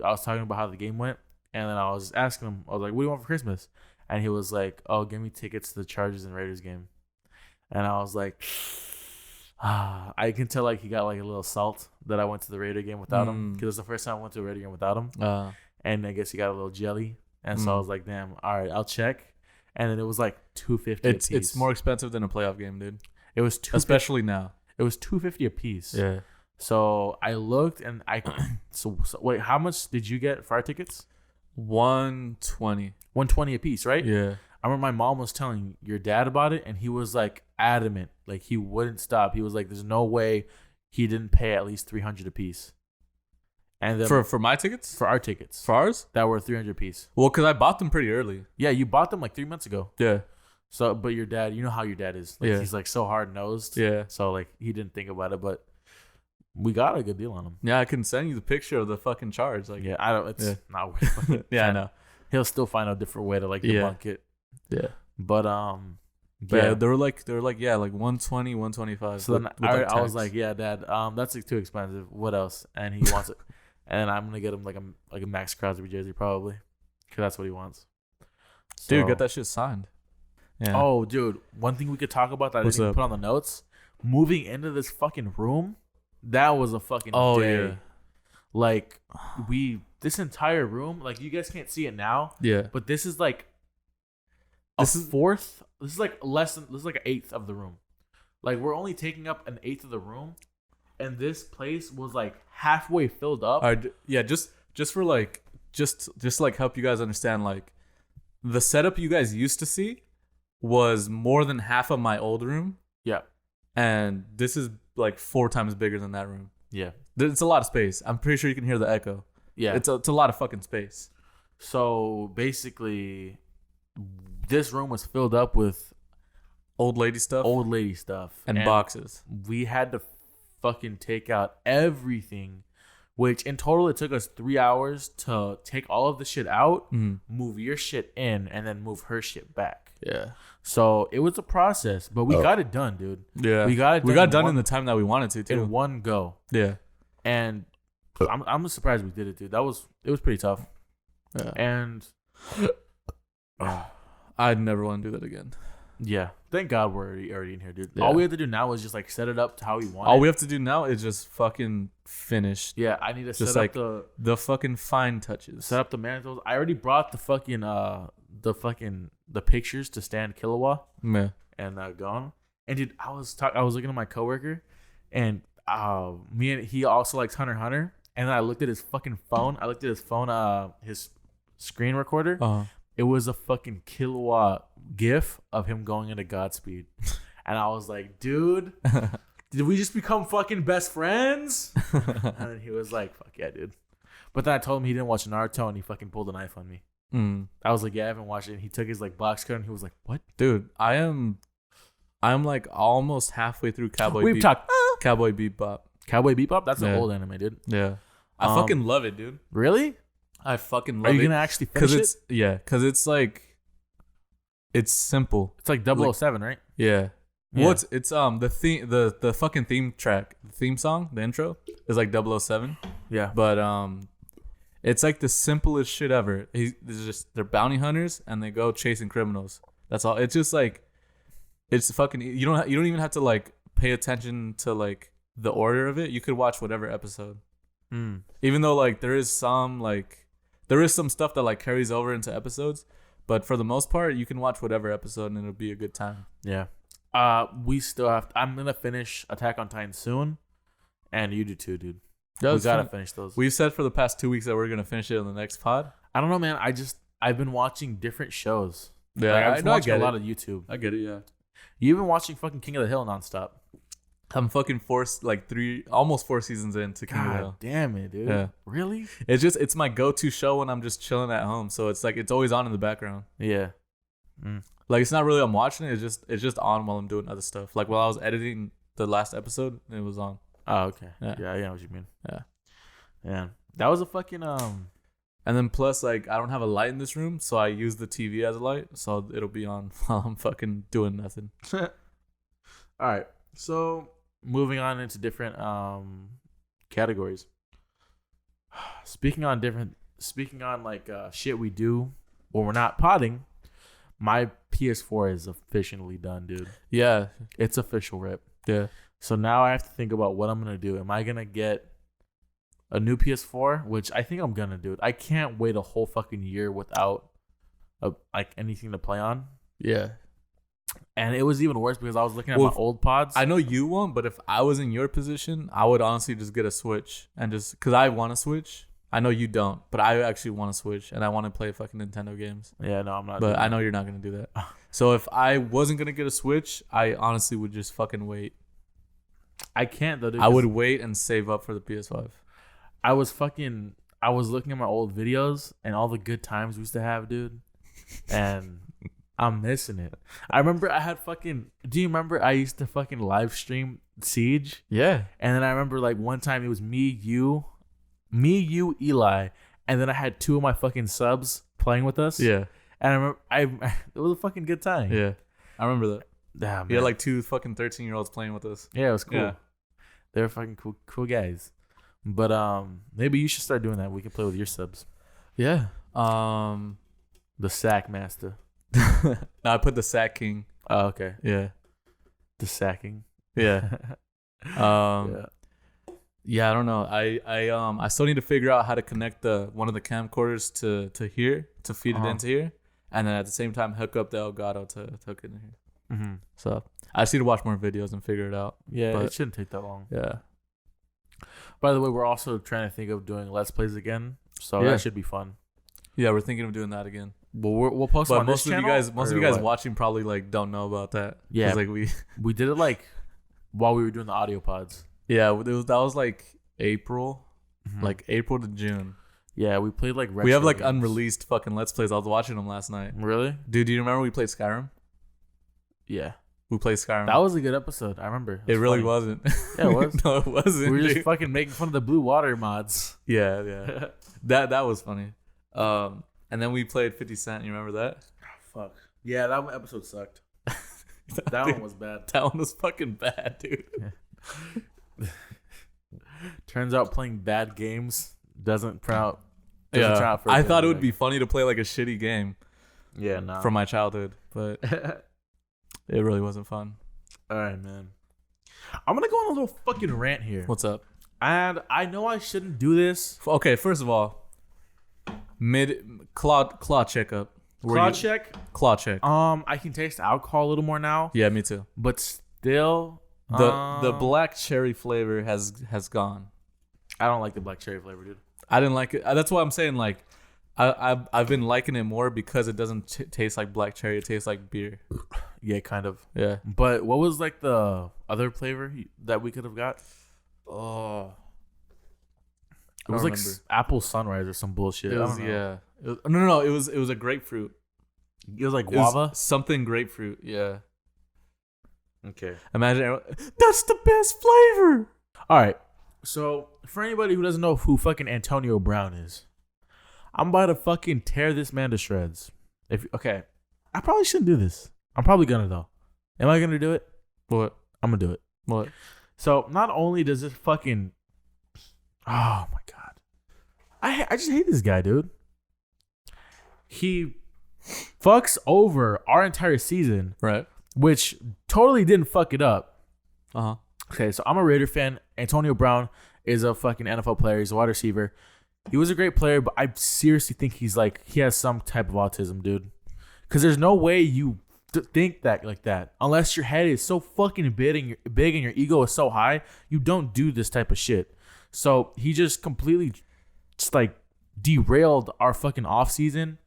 was talking about how the game went, and then I was asking him, I was like, "What do you want for Christmas?" And he was like, "Oh, give me tickets to the Chargers and Raiders game," and I was like, I can tell like he got like a little salt that I went to the Raider game without him because it was the first time I went to a Raider game without him, and I guess he got a little jelly, and so I was like, "Damn, all right, I'll check." And then it was like $250 a piece. It's more expensive than a playoff game, dude. It was especially now. It was $250 a piece. Yeah. So I looked and so wait, how much did you get for our tickets? $120 a piece, right? Yeah. I remember my mom was telling your dad about it, and he was like adamant, like he wouldn't stop. He was like, "There's no way he didn't pay at least $300 a piece." And then for my tickets? For our tickets. For ours? That were $300 a piece. Well, because I bought them pretty early. Yeah, you bought them like 3 months ago. Yeah. So, but your dad, you know how your dad is. Like, he's like so hard nosed. Yeah. So like he didn't think about it, but we got a good deal on him. Yeah, I can send you the picture of the fucking charge. Like, yeah, I don't. It's not worth it. Yeah, I know. He'll still find a different way to like debunk it. Yeah. But yeah, they were like 120, 125. So then I was like, "Yeah, Dad, that's like too expensive. What else?" And he wants it, and I'm gonna get him like a Max Crosby jersey probably, because that's what he wants. So, dude, get that shit signed. Yeah. Oh, dude, one thing we could talk about that I didn't even put on the notes: moving into this fucking room. That was a fucking day. Yeah. Like this entire room, like you guys can't see it now. Yeah. But this is like this is like an eighth of the room. Like we're only taking up an eighth of the room, and this place was like halfway filled up. Yeah, just for like just like help you guys understand, like the setup you guys used to see was more than half of my old room. Yeah. And this is like 4 times bigger than that room. Yeah. It's a lot of space. I'm pretty sure you can hear the echo. Yeah. It's a lot of fucking space. So basically, this room was filled up with old lady stuff and boxes. We had to fucking take out everything, which in total it took us 3 hours to take all of the shit out, move your shit in, and then move her shit back. Yeah. So it was a process, but we got it done, dude. Yeah. We got done in the time that we wanted to, too. In one go. Yeah. And I'm surprised we did it, dude. It was pretty tough. Yeah. And I'd never want to do that again. Yeah. Thank God we're already in here, dude. Yeah. All we have to do now is just like set it up to how we want All we have to do now is just fucking finish. Yeah, I need to just set like up the fucking fine touches. Set up the mantles. I already brought the fucking the pictures to stand Kilowatt. Yeah. And gone. And dude, I was looking at my coworker, and me and he also likes Hunter x Hunter. And then I looked at his fucking phone. His screen recorder. It was a fucking Kilowatt GIF of him going into Godspeed. And I was like, dude, did we just become fucking best friends? And then he was like, fuck yeah, dude. But then I told him he didn't watch Naruto, and he fucking pulled a knife on me. I was like, yeah, I haven't watched it. And he took his like box cut, and he was like, what? Dude, I'm like almost halfway through Cowboy Bebop. Cowboy Bebop. Cowboy Bebop? That's an old anime, dude. Yeah. I fucking love it, dude. Really? I fucking love it. Are you going to actually finish it? Because it's like, it's simple. It's like 007, right? Yeah. Well, it's the theme, the fucking theme track, the theme song, the intro is like 007. Yeah. But it's like the simplest shit ever. They're bounty hunters and they go chasing criminals. That's all. It's just like, it's fucking. You don't even have to like pay attention to like the order of it. You could watch whatever episode. Even though like there is some stuff that like carries over into episodes, but for the most part, you can watch whatever episode and it'll be a good time. Yeah. We still have. I'm gonna finish Attack on Titan soon, and you do too, dude. We gotta finish those. We've said for the past 2 weeks that we're gonna finish it in the next pod. I don't know, man. I've been watching different shows. Yeah, like, I've been watching a lot of YouTube. I get it. Yeah. You've been watching fucking King of the Hill nonstop. I'm fucking almost 4 seasons into King of the Hill. Damn it, dude. Yeah. Really? It's my go-to show when I'm just chilling at home. So it's like it's always on in the background. Yeah. Like it's not really I'm watching it. It's just on while I'm doing other stuff. Like while I was editing the last episode, it was on. Oh, okay. Yeah, I know what you mean. Yeah. That was a fucking And then plus like I don't have a light in this room, so I use the TV as a light, so it'll be on while I'm fucking doing nothing. All right. So moving on into different categories. Speaking on like shit we do when we're not potting, my PS4 is officially done, dude. Yeah, it's official rip. Yeah. So now I have to think about what I'm gonna do. Am I gonna get a new PS4? Which I think I'm gonna do. I can't wait a whole fucking year without like anything to play on. Yeah. And it was even worse because I was looking at my old pods. I know you won't, but if I was in your position, I would honestly just get a Switch and just because I want to Switch. I know you don't, but I actually want to Switch and I want to play fucking Nintendo games. Yeah, no, I'm not. But I know you're not gonna do that. So if I wasn't gonna get a Switch, I honestly would just fucking wait. I can't though, dude. I would wait and save up for the PS5. I was looking at my old videos and all the good times we used to have, dude. And I'm missing it. I remember do you remember I used to fucking live stream Siege? Yeah. And then I remember like one time it was me, you, Eli, and then I had 2 of my fucking subs playing with us. Yeah. And I remember it was a fucking good time. Yeah. I remember that. Damn, we had like 2 fucking 13-year-olds playing with us. Yeah, it was cool. Yeah. They were fucking cool guys. But maybe you should start doing that. We can play with your subs. Yeah. The Sack Master. No, I put the Sack King. Oh, okay. Yeah. The sacking. Yeah. Yeah, I don't know. I still need to figure out how to connect one of the camcorders to here to feed it into here, and then at the same time hook up the Elgato to hook it in here. Mm-hmm. So I just need to watch more videos and figure it out. Yeah, but it shouldn't take that long. Yeah. By the way, we're also trying to think of doing Let's Plays again, so that should be fun. Yeah, we're thinking of doing that again. Well, we'll post on this channel. Most of you guys watching probably like don't know about that. Yeah, like we did it like while we were doing the audio pods. Yeah, that was like April, like April to June. Yeah, we played like retro we have like games. Unreleased fucking Let's Plays. I was watching them last night. Really? Dude, do you remember we played Skyrim? Yeah. We played Skyrim. That was a good episode. I remember. It really wasn't. Yeah, it was. No, it wasn't. We were just fucking making fun of the blue water mods. Yeah. that was funny. And then we played 50 Cent. You remember that? Oh, fuck. Yeah, that episode sucked. That one was bad. That one was fucking bad, dude. Turns out playing bad games doesn't turn out for I thought it would be funny to play like a shitty game. Yeah, no. From my childhood, but it really wasn't fun. All right, man. I'm gonna go on a little fucking rant here. What's up? And I know I shouldn't do this. Okay, first of all, claw checkup. Claw check. Claw check. I can taste alcohol a little more now. Yeah, me too. But still, the black cherry flavor has gone. I don't like the black cherry flavor, dude. I didn't like it. That's why I'm saying like, I've been liking it more because it doesn't taste like black cherry. It tastes like beer. Yeah, kind of. Yeah. But what was like the other flavor that we could have got? Oh, it was like apple sunrise or some bullshit. It was, yeah. No. It was a grapefruit. It was like guava. Something grapefruit. Yeah. Okay. Imagine that's the best flavor. All right. So, for anybody who doesn't know who fucking Antonio Brown is, I'm about to fucking tear this man to shreds. Okay, I probably shouldn't do this. I'm probably gonna though. Am I gonna do it? What? I'm gonna do it. What? So, not only does this fucking, oh my god, I just hate this guy, dude. He fucks over our entire season, right? Which totally didn't fuck it up. Uh-huh. Okay, so I'm a Raider fan. Antonio Brown is a fucking NFL player. He's a wide receiver. He was a great player, but I seriously think he has some type of autism, dude. Because there's no way you think that like that. Unless your head is so fucking big and your ego is so high, you don't do this type of shit. So he just completely just like derailed our fucking off season.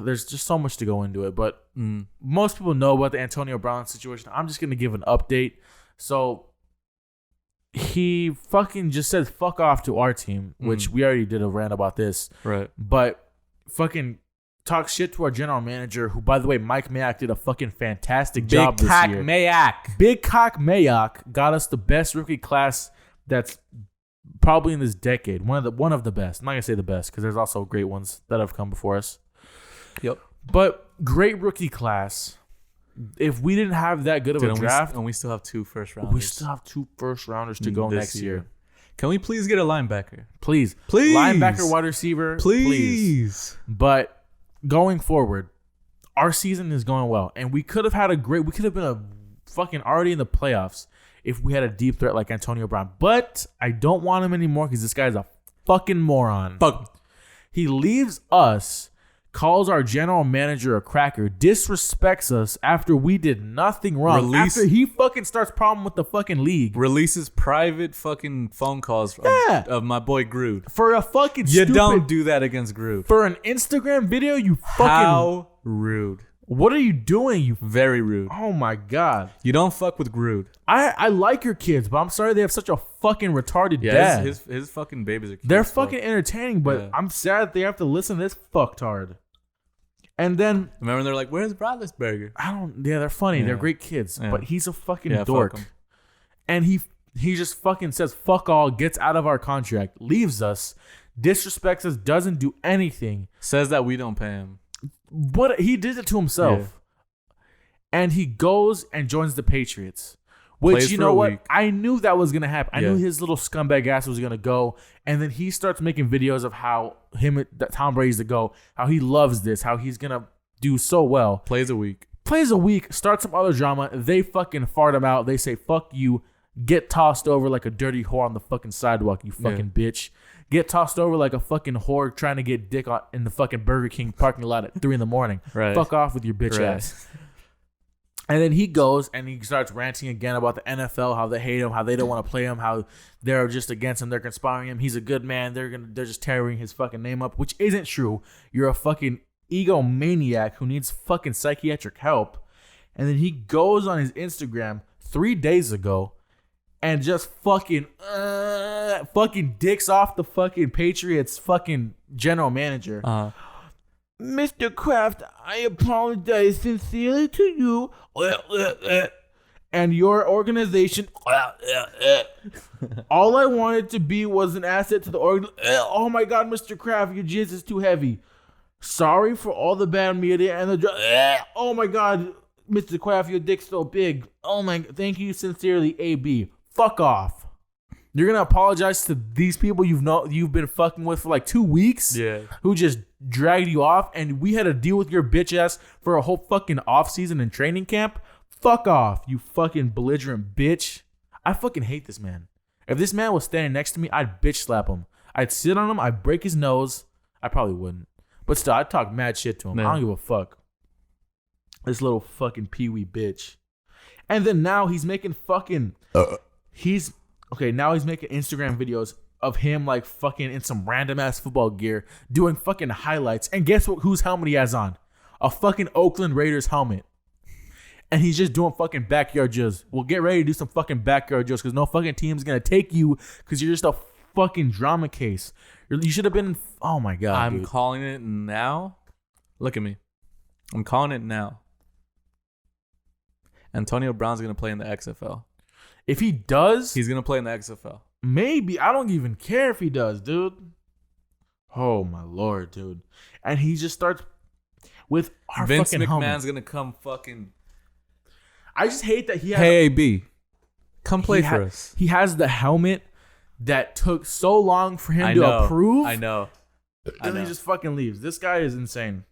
There's just so much to go into it, but most people know about the Antonio Brown situation. I'm just going to give an update. So he fucking just said fuck off to our team, which we already did a rant about this. Right. But fucking talk shit to our general manager, who, by the way, Mike Mayock did a fucking fantastic job this year. Big Cock Mayock got us the best rookie class that's probably in this decade. One of the best. I'm not going to say the best because there's also great ones that have come before us. Yep. But great rookie class. If we didn't have that good of a draft, and we still have 2 first rounders. We still have 2 first rounders to go next year. Can we please get a linebacker? Please. Linebacker, wide receiver. Please. But going forward, our season is going well. And we could have been a fucking already in the playoffs if we had a deep threat like Antonio Brown. But I don't want him anymore because this guy's a fucking moron. Fuck. He leaves us, calls our general manager a cracker, disrespects us after we did nothing wrong. After he fucking starts problem with the fucking league. Releases private fucking phone calls of my boy Groot. For a fucking You don't do that against Groot. For an Instagram video, you fucking... How rude. What are you doing, you... Very rude. Oh my god. You don't fuck with Groot. I like your kids, but I'm sorry they have such a fucking retarded dad. His fucking babies are cute. They're fucking entertaining, but I'm sad they have to listen to this fucktard. And then... Remember they're like, where's Roethlisberger? They're funny. Yeah. They're great kids. Yeah. But he's a fucking dork. And he just fucking says, fuck all, gets out of our contract, leaves us, disrespects us, doesn't do anything. Says that we don't pay him. But he did it to himself. Yeah. And he goes and joins the Patriots. Which, you know what? Week. I knew that was going to happen. I knew his little scumbag ass was going to go. And then he starts making videos of how Tom Brady's to go, how he loves this, how he's going to do so well. Plays a week. Starts some other drama. They fucking fart him out. They say, fuck you. Get tossed over like a dirty whore on the fucking sidewalk, you fucking bitch. Get tossed over like a fucking whore trying to get dick in the fucking Burger King parking lot at 3 a.m. Right. Fuck off with your bitch ass. And then he goes and he starts ranting again about the NFL, how they hate him, how they don't want to play him, how they're just against him, they're conspiring him. He's a good man. They're just tearing his fucking name up, which isn't true. You're a fucking egomaniac who needs fucking psychiatric help. And then he goes on his Instagram 3 days ago and just fucking dicks off the fucking Patriots fucking general manager. Mr. Kraft, I apologize sincerely to you and your organization. All I wanted to be was an asset to the organization. Oh my God, Mr. Kraft, your jizz is too heavy. Sorry for all the bad media and the... Oh my God, Mr. Kraft, your dick's so big. Oh my... Thank you sincerely, AB. Fuck off. You're gonna apologize to these people you've been fucking with for like 2 weeks? Yeah. Who just dragged you off, and we had to deal with your bitch ass for a whole fucking off season and training camp? Fuck off, you fucking belligerent bitch. I fucking hate this man. If this man was standing next to me, I'd bitch slap him. I'd sit on him, I'd break his nose. I probably wouldn't. But still, I'd talk mad shit to him. Man. I don't give a fuck. This little fucking peewee bitch. And then now he's making fucking... now he's making Instagram videos of him like fucking in some random ass football gear doing fucking highlights. And guess what? Whose helmet he has on? A fucking Oakland Raiders helmet. And he's just doing fucking backyard drills. Well, get ready to do some fucking backyard drills because no fucking team's going to take you because you're just a fucking drama case. You should have been... Oh my God, I'm calling it now. Look at me. I'm calling it now. Antonio Brown's going to play in the XFL. If he does... He's going to play in the XFL. Maybe. I don't even care if he does, dude. Oh, my Lord, dude. And he just starts with our Vince fucking helmet. McMahon's going to come fucking... I just hate that he has... Hey, AB, come play for us. He has the helmet that took so long for him to approve. I know. And he just fucking leaves. This guy is insane.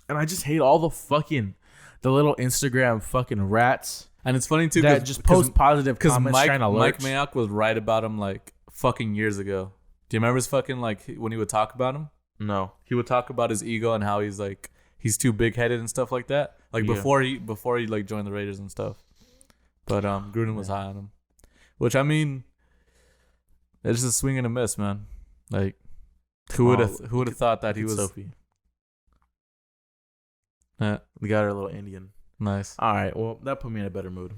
And I just hate all the little Instagram fucking rats. And it's funny too that just post positive comments trying to lurch. Mike Mayock was right about him like fucking years ago. Do you remember his fucking like when he would talk about him? No. He would talk about his ego and how he's like he's too big headed and stuff like that. Like before he like joined the Raiders and stuff. But Gruden was high on him. Which I mean, it's just a swing and a miss, man. Like who would have thought that he was Sophie. Yeah. We got our little Indian. Nice. All right. Well, that put me in a better mood.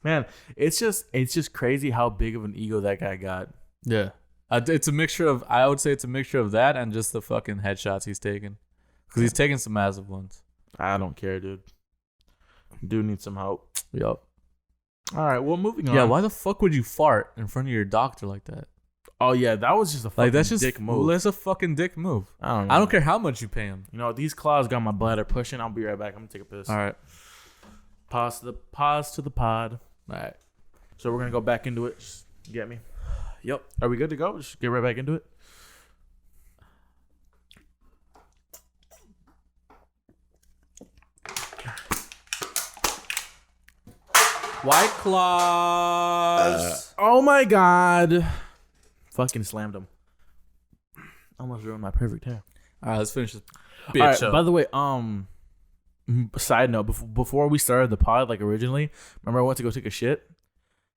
Man, it's just crazy how big of an ego that guy got. Yeah. It's a mixture of, I would say it's a mixture of that and just the fucking headshots he's taking. Because he's taking some massive ones. I don't care, dude. Dude needs some help. Yup. All right. Well, moving on. Yeah. Why the fuck would you fart in front of your doctor like that? Oh, yeah. That was just a fucking dick move. That's a fucking dick move. I don't care how much you pay him. You know, these claws got my bladder pushing. I'll be right back. I'm going to take a piss. All right. Pause to the pod. All right. So we're going to go back into it. Just get me? Yep. Are we good to go? Just get right back into it. White Claws. Oh my God. Fucking slammed him. Almost ruined my perfect hair. All right, let's finish this bitch up. All right, by the way, side note, before we started the pod, like originally, remember I went to go take a shit?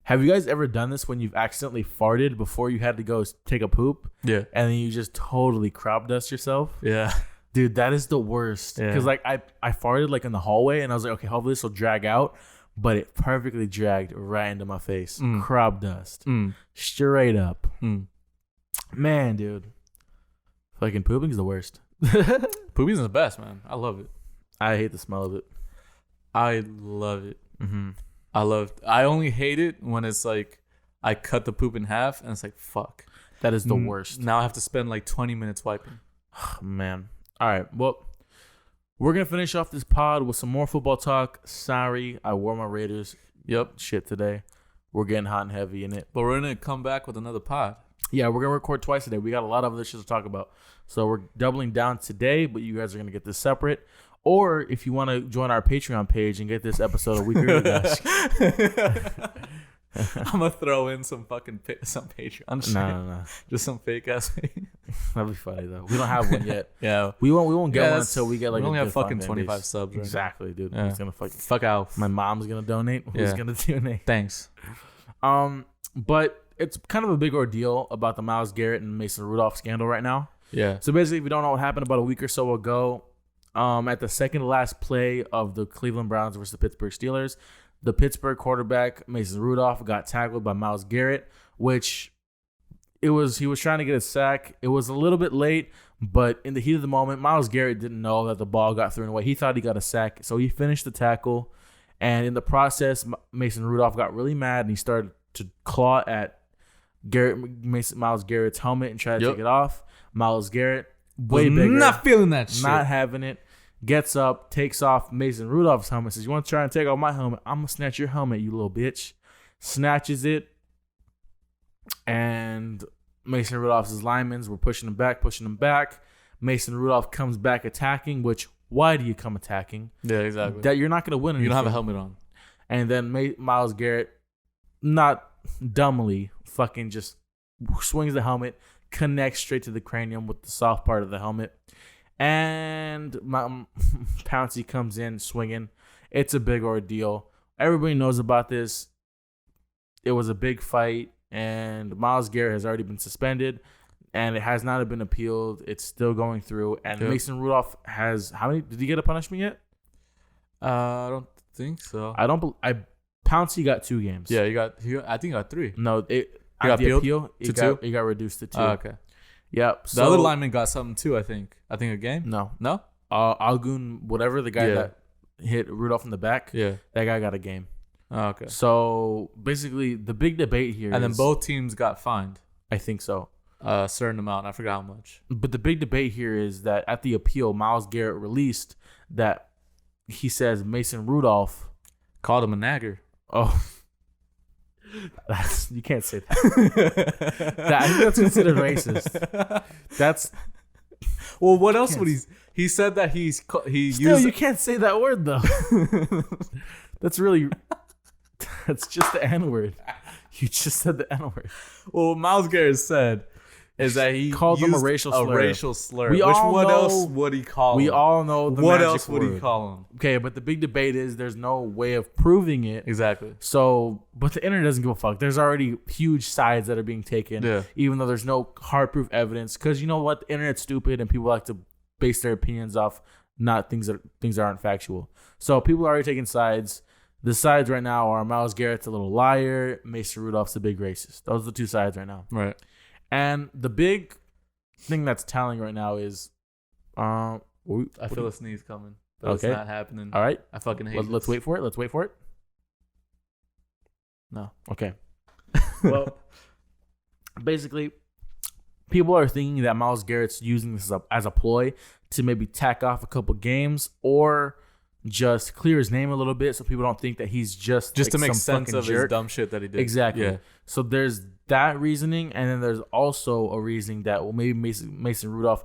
Have you guys ever done this when you've accidentally farted before you had to go take a poop? Yeah. And then you just totally crop dust yourself? Yeah. Dude, that is the worst. Because like I farted like in the hallway and I was like, okay, hopefully this will drag out. But it perfectly dragged right into my face. Crop dust. Straight up. Man, dude. Fucking pooping is the worst. Pooping is the best, man. I love it. I hate the smell of it. I love it. Mm-hmm. I only hate it when it's like I cut the poop in half and it's like, fuck. That is the worst. Now I have to spend like 20 minutes wiping. Man. All right. Well, we're going to finish off this pod with some more football talk. Sorry, I wore my Raiders shit today. We're getting hot and heavy in it. But we're going to come back with another pod. Yeah, we're going to record twice today. We got a lot of other shit to talk about. So we're doubling down today, but you guys are going to get this separate. Or if you want to join our Patreon page and get this episode a week early, guys. I'm going to throw in some fucking some Patreon. No. Just some fake ass. That'd be funny, though. We don't have one yet. Yeah. We won't get one until we get like we only have fucking 25 subs. Right? Exactly, dude. Yeah. It's gonna fuck out. My mom's going to donate. Who's going to donate? Thanks. But it's kind of a big ordeal about the Myles Garrett and Mason Rudolph scandal right now. Yeah. So basically, if you don't know what happened about a week or so ago, at the second to last play of the Cleveland Browns versus the Pittsburgh Steelers, the Pittsburgh quarterback Mason Rudolph got tackled by Myles Garrett, which he was trying to get a sack. It was a little bit late, but in the heat of the moment, Myles Garrett didn't know that the ball got thrown away. He thought he got a sack, so he finished the tackle, and in the process, Mason Rudolph got really mad and he started to claw at Myles Garrett's helmet and try to take it off. Myles Garrett, way bigger, not feeling that shit, not having it. Gets up, takes off Mason Rudolph's helmet, says, "You want to try and take off my helmet? I'm going to snatch your helmet, you little bitch." Snatches it. And Mason Rudolph's linemen were pushing him back. Mason Rudolph comes back attacking, which, why do you come attacking? Yeah, exactly. That you're not going to win anything. You don't have a helmet on. And then Myles Garrett, not dumbly, fucking just swings the helmet, connects straight to the cranium with the soft part of the helmet. And Pouncey comes in swinging. It's a big ordeal. Everybody knows about this. It was a big fight, and Myles Garrett has already been suspended, and it has not been appealed. It's still going through. And Mason Rudolph has how many? Did he get a punishment yet? I don't think so. Pouncey got 2 games. Yeah, I think he got 3. No, he got appealed to 2. He got reduced to 2. Oh, okay. Yep. The other lineman got something too, I think. A game? No. No? Algoon, whatever, the guy that hit Rudolph in the back. Yeah. That guy got a game. Oh, okay. So basically, the big debate here and then both teams got fined. I think so. A certain amount. I forgot how much. But the big debate here is that at the appeal, Myles Garrett released that he says Mason Rudolph called him a nagger. Oh. You can't say that. I think that's considered racist. That's well. What else would he said that he Still, used? You can't say that word though. That's just the N word. You just said the N word. Well, what Myles Garrett said is that he called them a racial slur. Which one else would he call him? We all know the what magic else would word. he call him? Okay, but the big debate is there's no way of proving it. Exactly. So, but the internet doesn't give a fuck. There's already huge sides that are being taken, even though there's no hard proof evidence. Because you know what, the internet's stupid, and people like to base their opinions off not things that aren't factual. So people are already taking sides. The sides right now are Myles Garrett's a little liar, Mason Rudolph's a big racist. Those are the two sides right now. Right. And the big thing that's telling right now is, I feel a sneeze coming. But okay. It's not happening. All right. I fucking hate it. Let's wait for it. Let's wait for it. No. Okay. Well, basically, people are thinking that Myles Garrett's using this as a ploy to maybe tack off a couple games or just clear his name a little bit so people don't think that he's just like to make some sense of jerk. his dumb shit that he did. Exactly. Yeah. So there's that reasoning, and then there's also a reasoning that maybe Mason Rudolph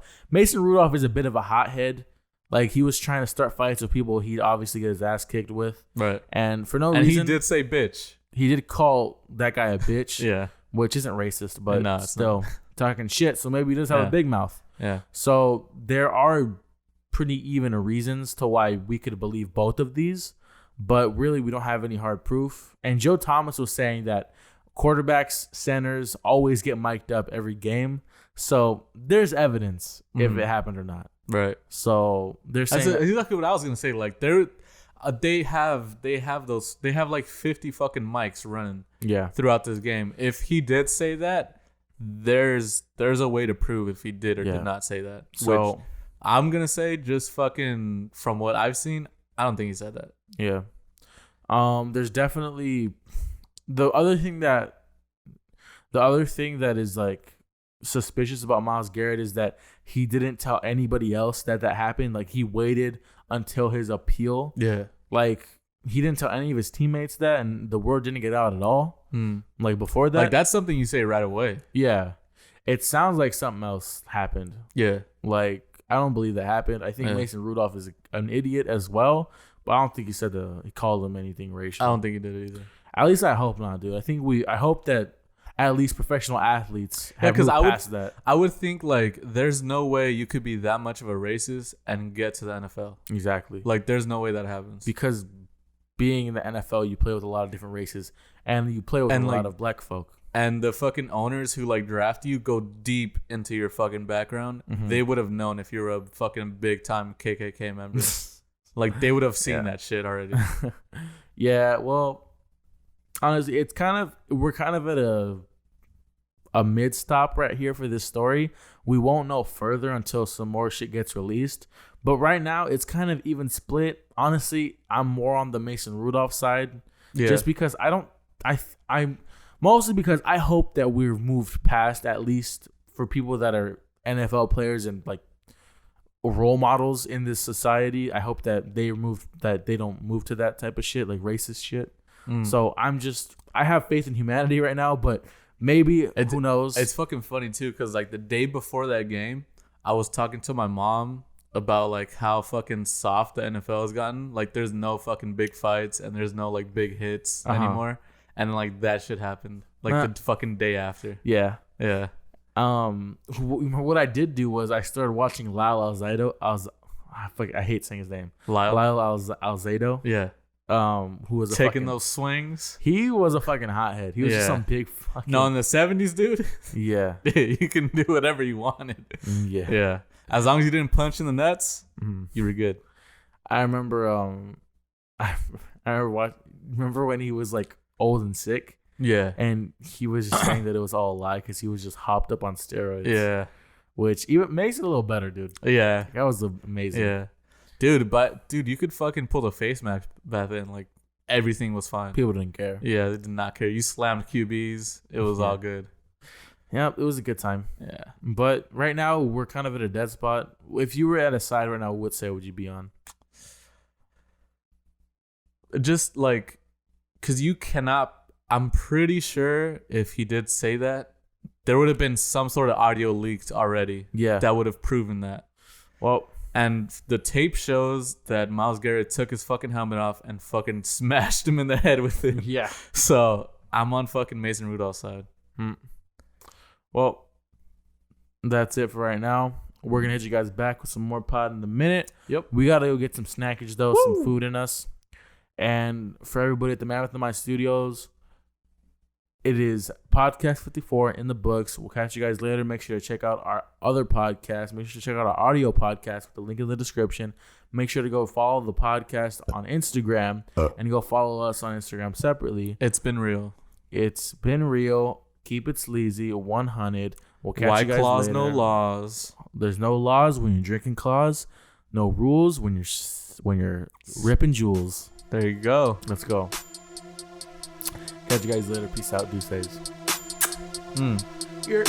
is a bit of a hothead. Like, he was trying to start fights with people he'd obviously get his ass kicked with. Right. And for no reason. reason. And he did say bitch. He did call that guy a bitch. Yeah. Which isn't racist, but no, still talking shit. So maybe he does have a big mouth. Yeah. So there are pretty even reasons to why we could believe both of these, but really we don't have any hard proof. And Joe Thomas was saying that quarterbacks, centers always get mic'd up every game. So there's evidence if it happened or not. Right. So they're saying that's exactly what I was gonna say. Like they have like 50 fucking mics running throughout this game. If he did say that, there's a way to prove if he did or did not say that. So which I'm gonna say, just fucking from what I've seen, I don't think he said that. Yeah. There's definitely the other thing that is like suspicious about Myles Garrett is that he didn't tell anybody else that happened. Like, he waited until his appeal. Yeah. Like, he didn't tell any of his teammates that, and the word didn't get out at all. Like, before that. Like, that's something you say right away. Yeah. It sounds like something else happened. Yeah. Like, I don't believe that happened. I think Mason Rudolph is an idiot as well, but I don't think he called him anything racial. I don't think he did either. At least I hope not, dude. I hope that at least professional athletes have moved past that. I would think, like, there's no way you could be that much of a racist and get to the NFL. Exactly. Like, there's no way that happens. Because being in the NFL, you play with a lot of different races, and you play with a lot of black folk. And the fucking owners who, like, draft you go deep into your fucking background. They would have known if you were a fucking big-time KKK member. Like, they would have seen that shit already. Yeah, well, honestly, we're kind of at a mid stop right here for this story. We won't know further until some more shit gets released. But right now, it's kind of even split. Honestly, I'm more on the Mason Rudolph side, just because I'm mostly because I hope that we've moved past, at least for people that are NFL players and like role models in this society. I hope that they don't move to that type of shit, like racist shit. So I have faith in humanity right now, but maybe, who knows? It's fucking funny too, because like the day before that game, I was talking to my mom about like how fucking soft the NFL has gotten. Like, there's no fucking big fights and there's no like big hits anymore. And like that shit happened like the fucking day after. Yeah. Yeah. What I did do was I started watching Lyle Alzado. I hate saying his name. Lyle Alzado. Yeah. Who was taking those swings. He was a fucking hothead. He was just some big fucking. No, in the 70s, dude. Yeah. You can do whatever you wanted. Yeah. Yeah. As long as you didn't punch in the nuts, you were good. I remember. Remember when he was like old and sick. Yeah. And he was just saying that it was all a lie because he was just hopped up on steroids. Yeah. Which even makes it a little better, dude. Yeah. That was amazing. Yeah. Dude, you could fucking pull the face mask back then. Like, everything was fine. People didn't care. Yeah, they did not care. You slammed QBs. It was all good. Yeah, it was a good time. Yeah. But right now, we're kind of at a dead spot. If you were at a side right now, what side would you be on? Just like, because you cannot, I'm pretty sure if he did say that, there would have been some sort of audio leaked already. Yeah. That would have proven that. Well, and the tape shows that Myles Garrett took his fucking helmet off and fucking smashed him in the head with it. Yeah. So I'm on fucking Mason Rudolph's side. Well, that's it for right now. We're going to hit you guys back with some more pod in a minute. Yep. We got to go get some snackage, though, some food in us. And for everybody at the Mammoth The Mind Studios, it is podcast 54 in the books. We'll catch you guys later. Make sure to check out our other podcasts. Make sure to check out our audio podcast with the link in the description. Make sure to go follow the podcast on Instagram and go follow us on Instagram separately. It's been real. It's been real. Keep it sleazy. 100. We'll catch White you guys claws, later. no laws. There's no laws when you're drinking claws. No rules when you're ripping jewels. There you go. Let's go. Catch you guys later. Peace out. Deuces. You're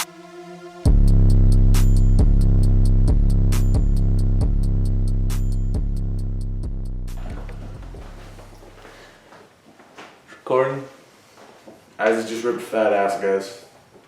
recording. Isaac just ripped fat ass, guys.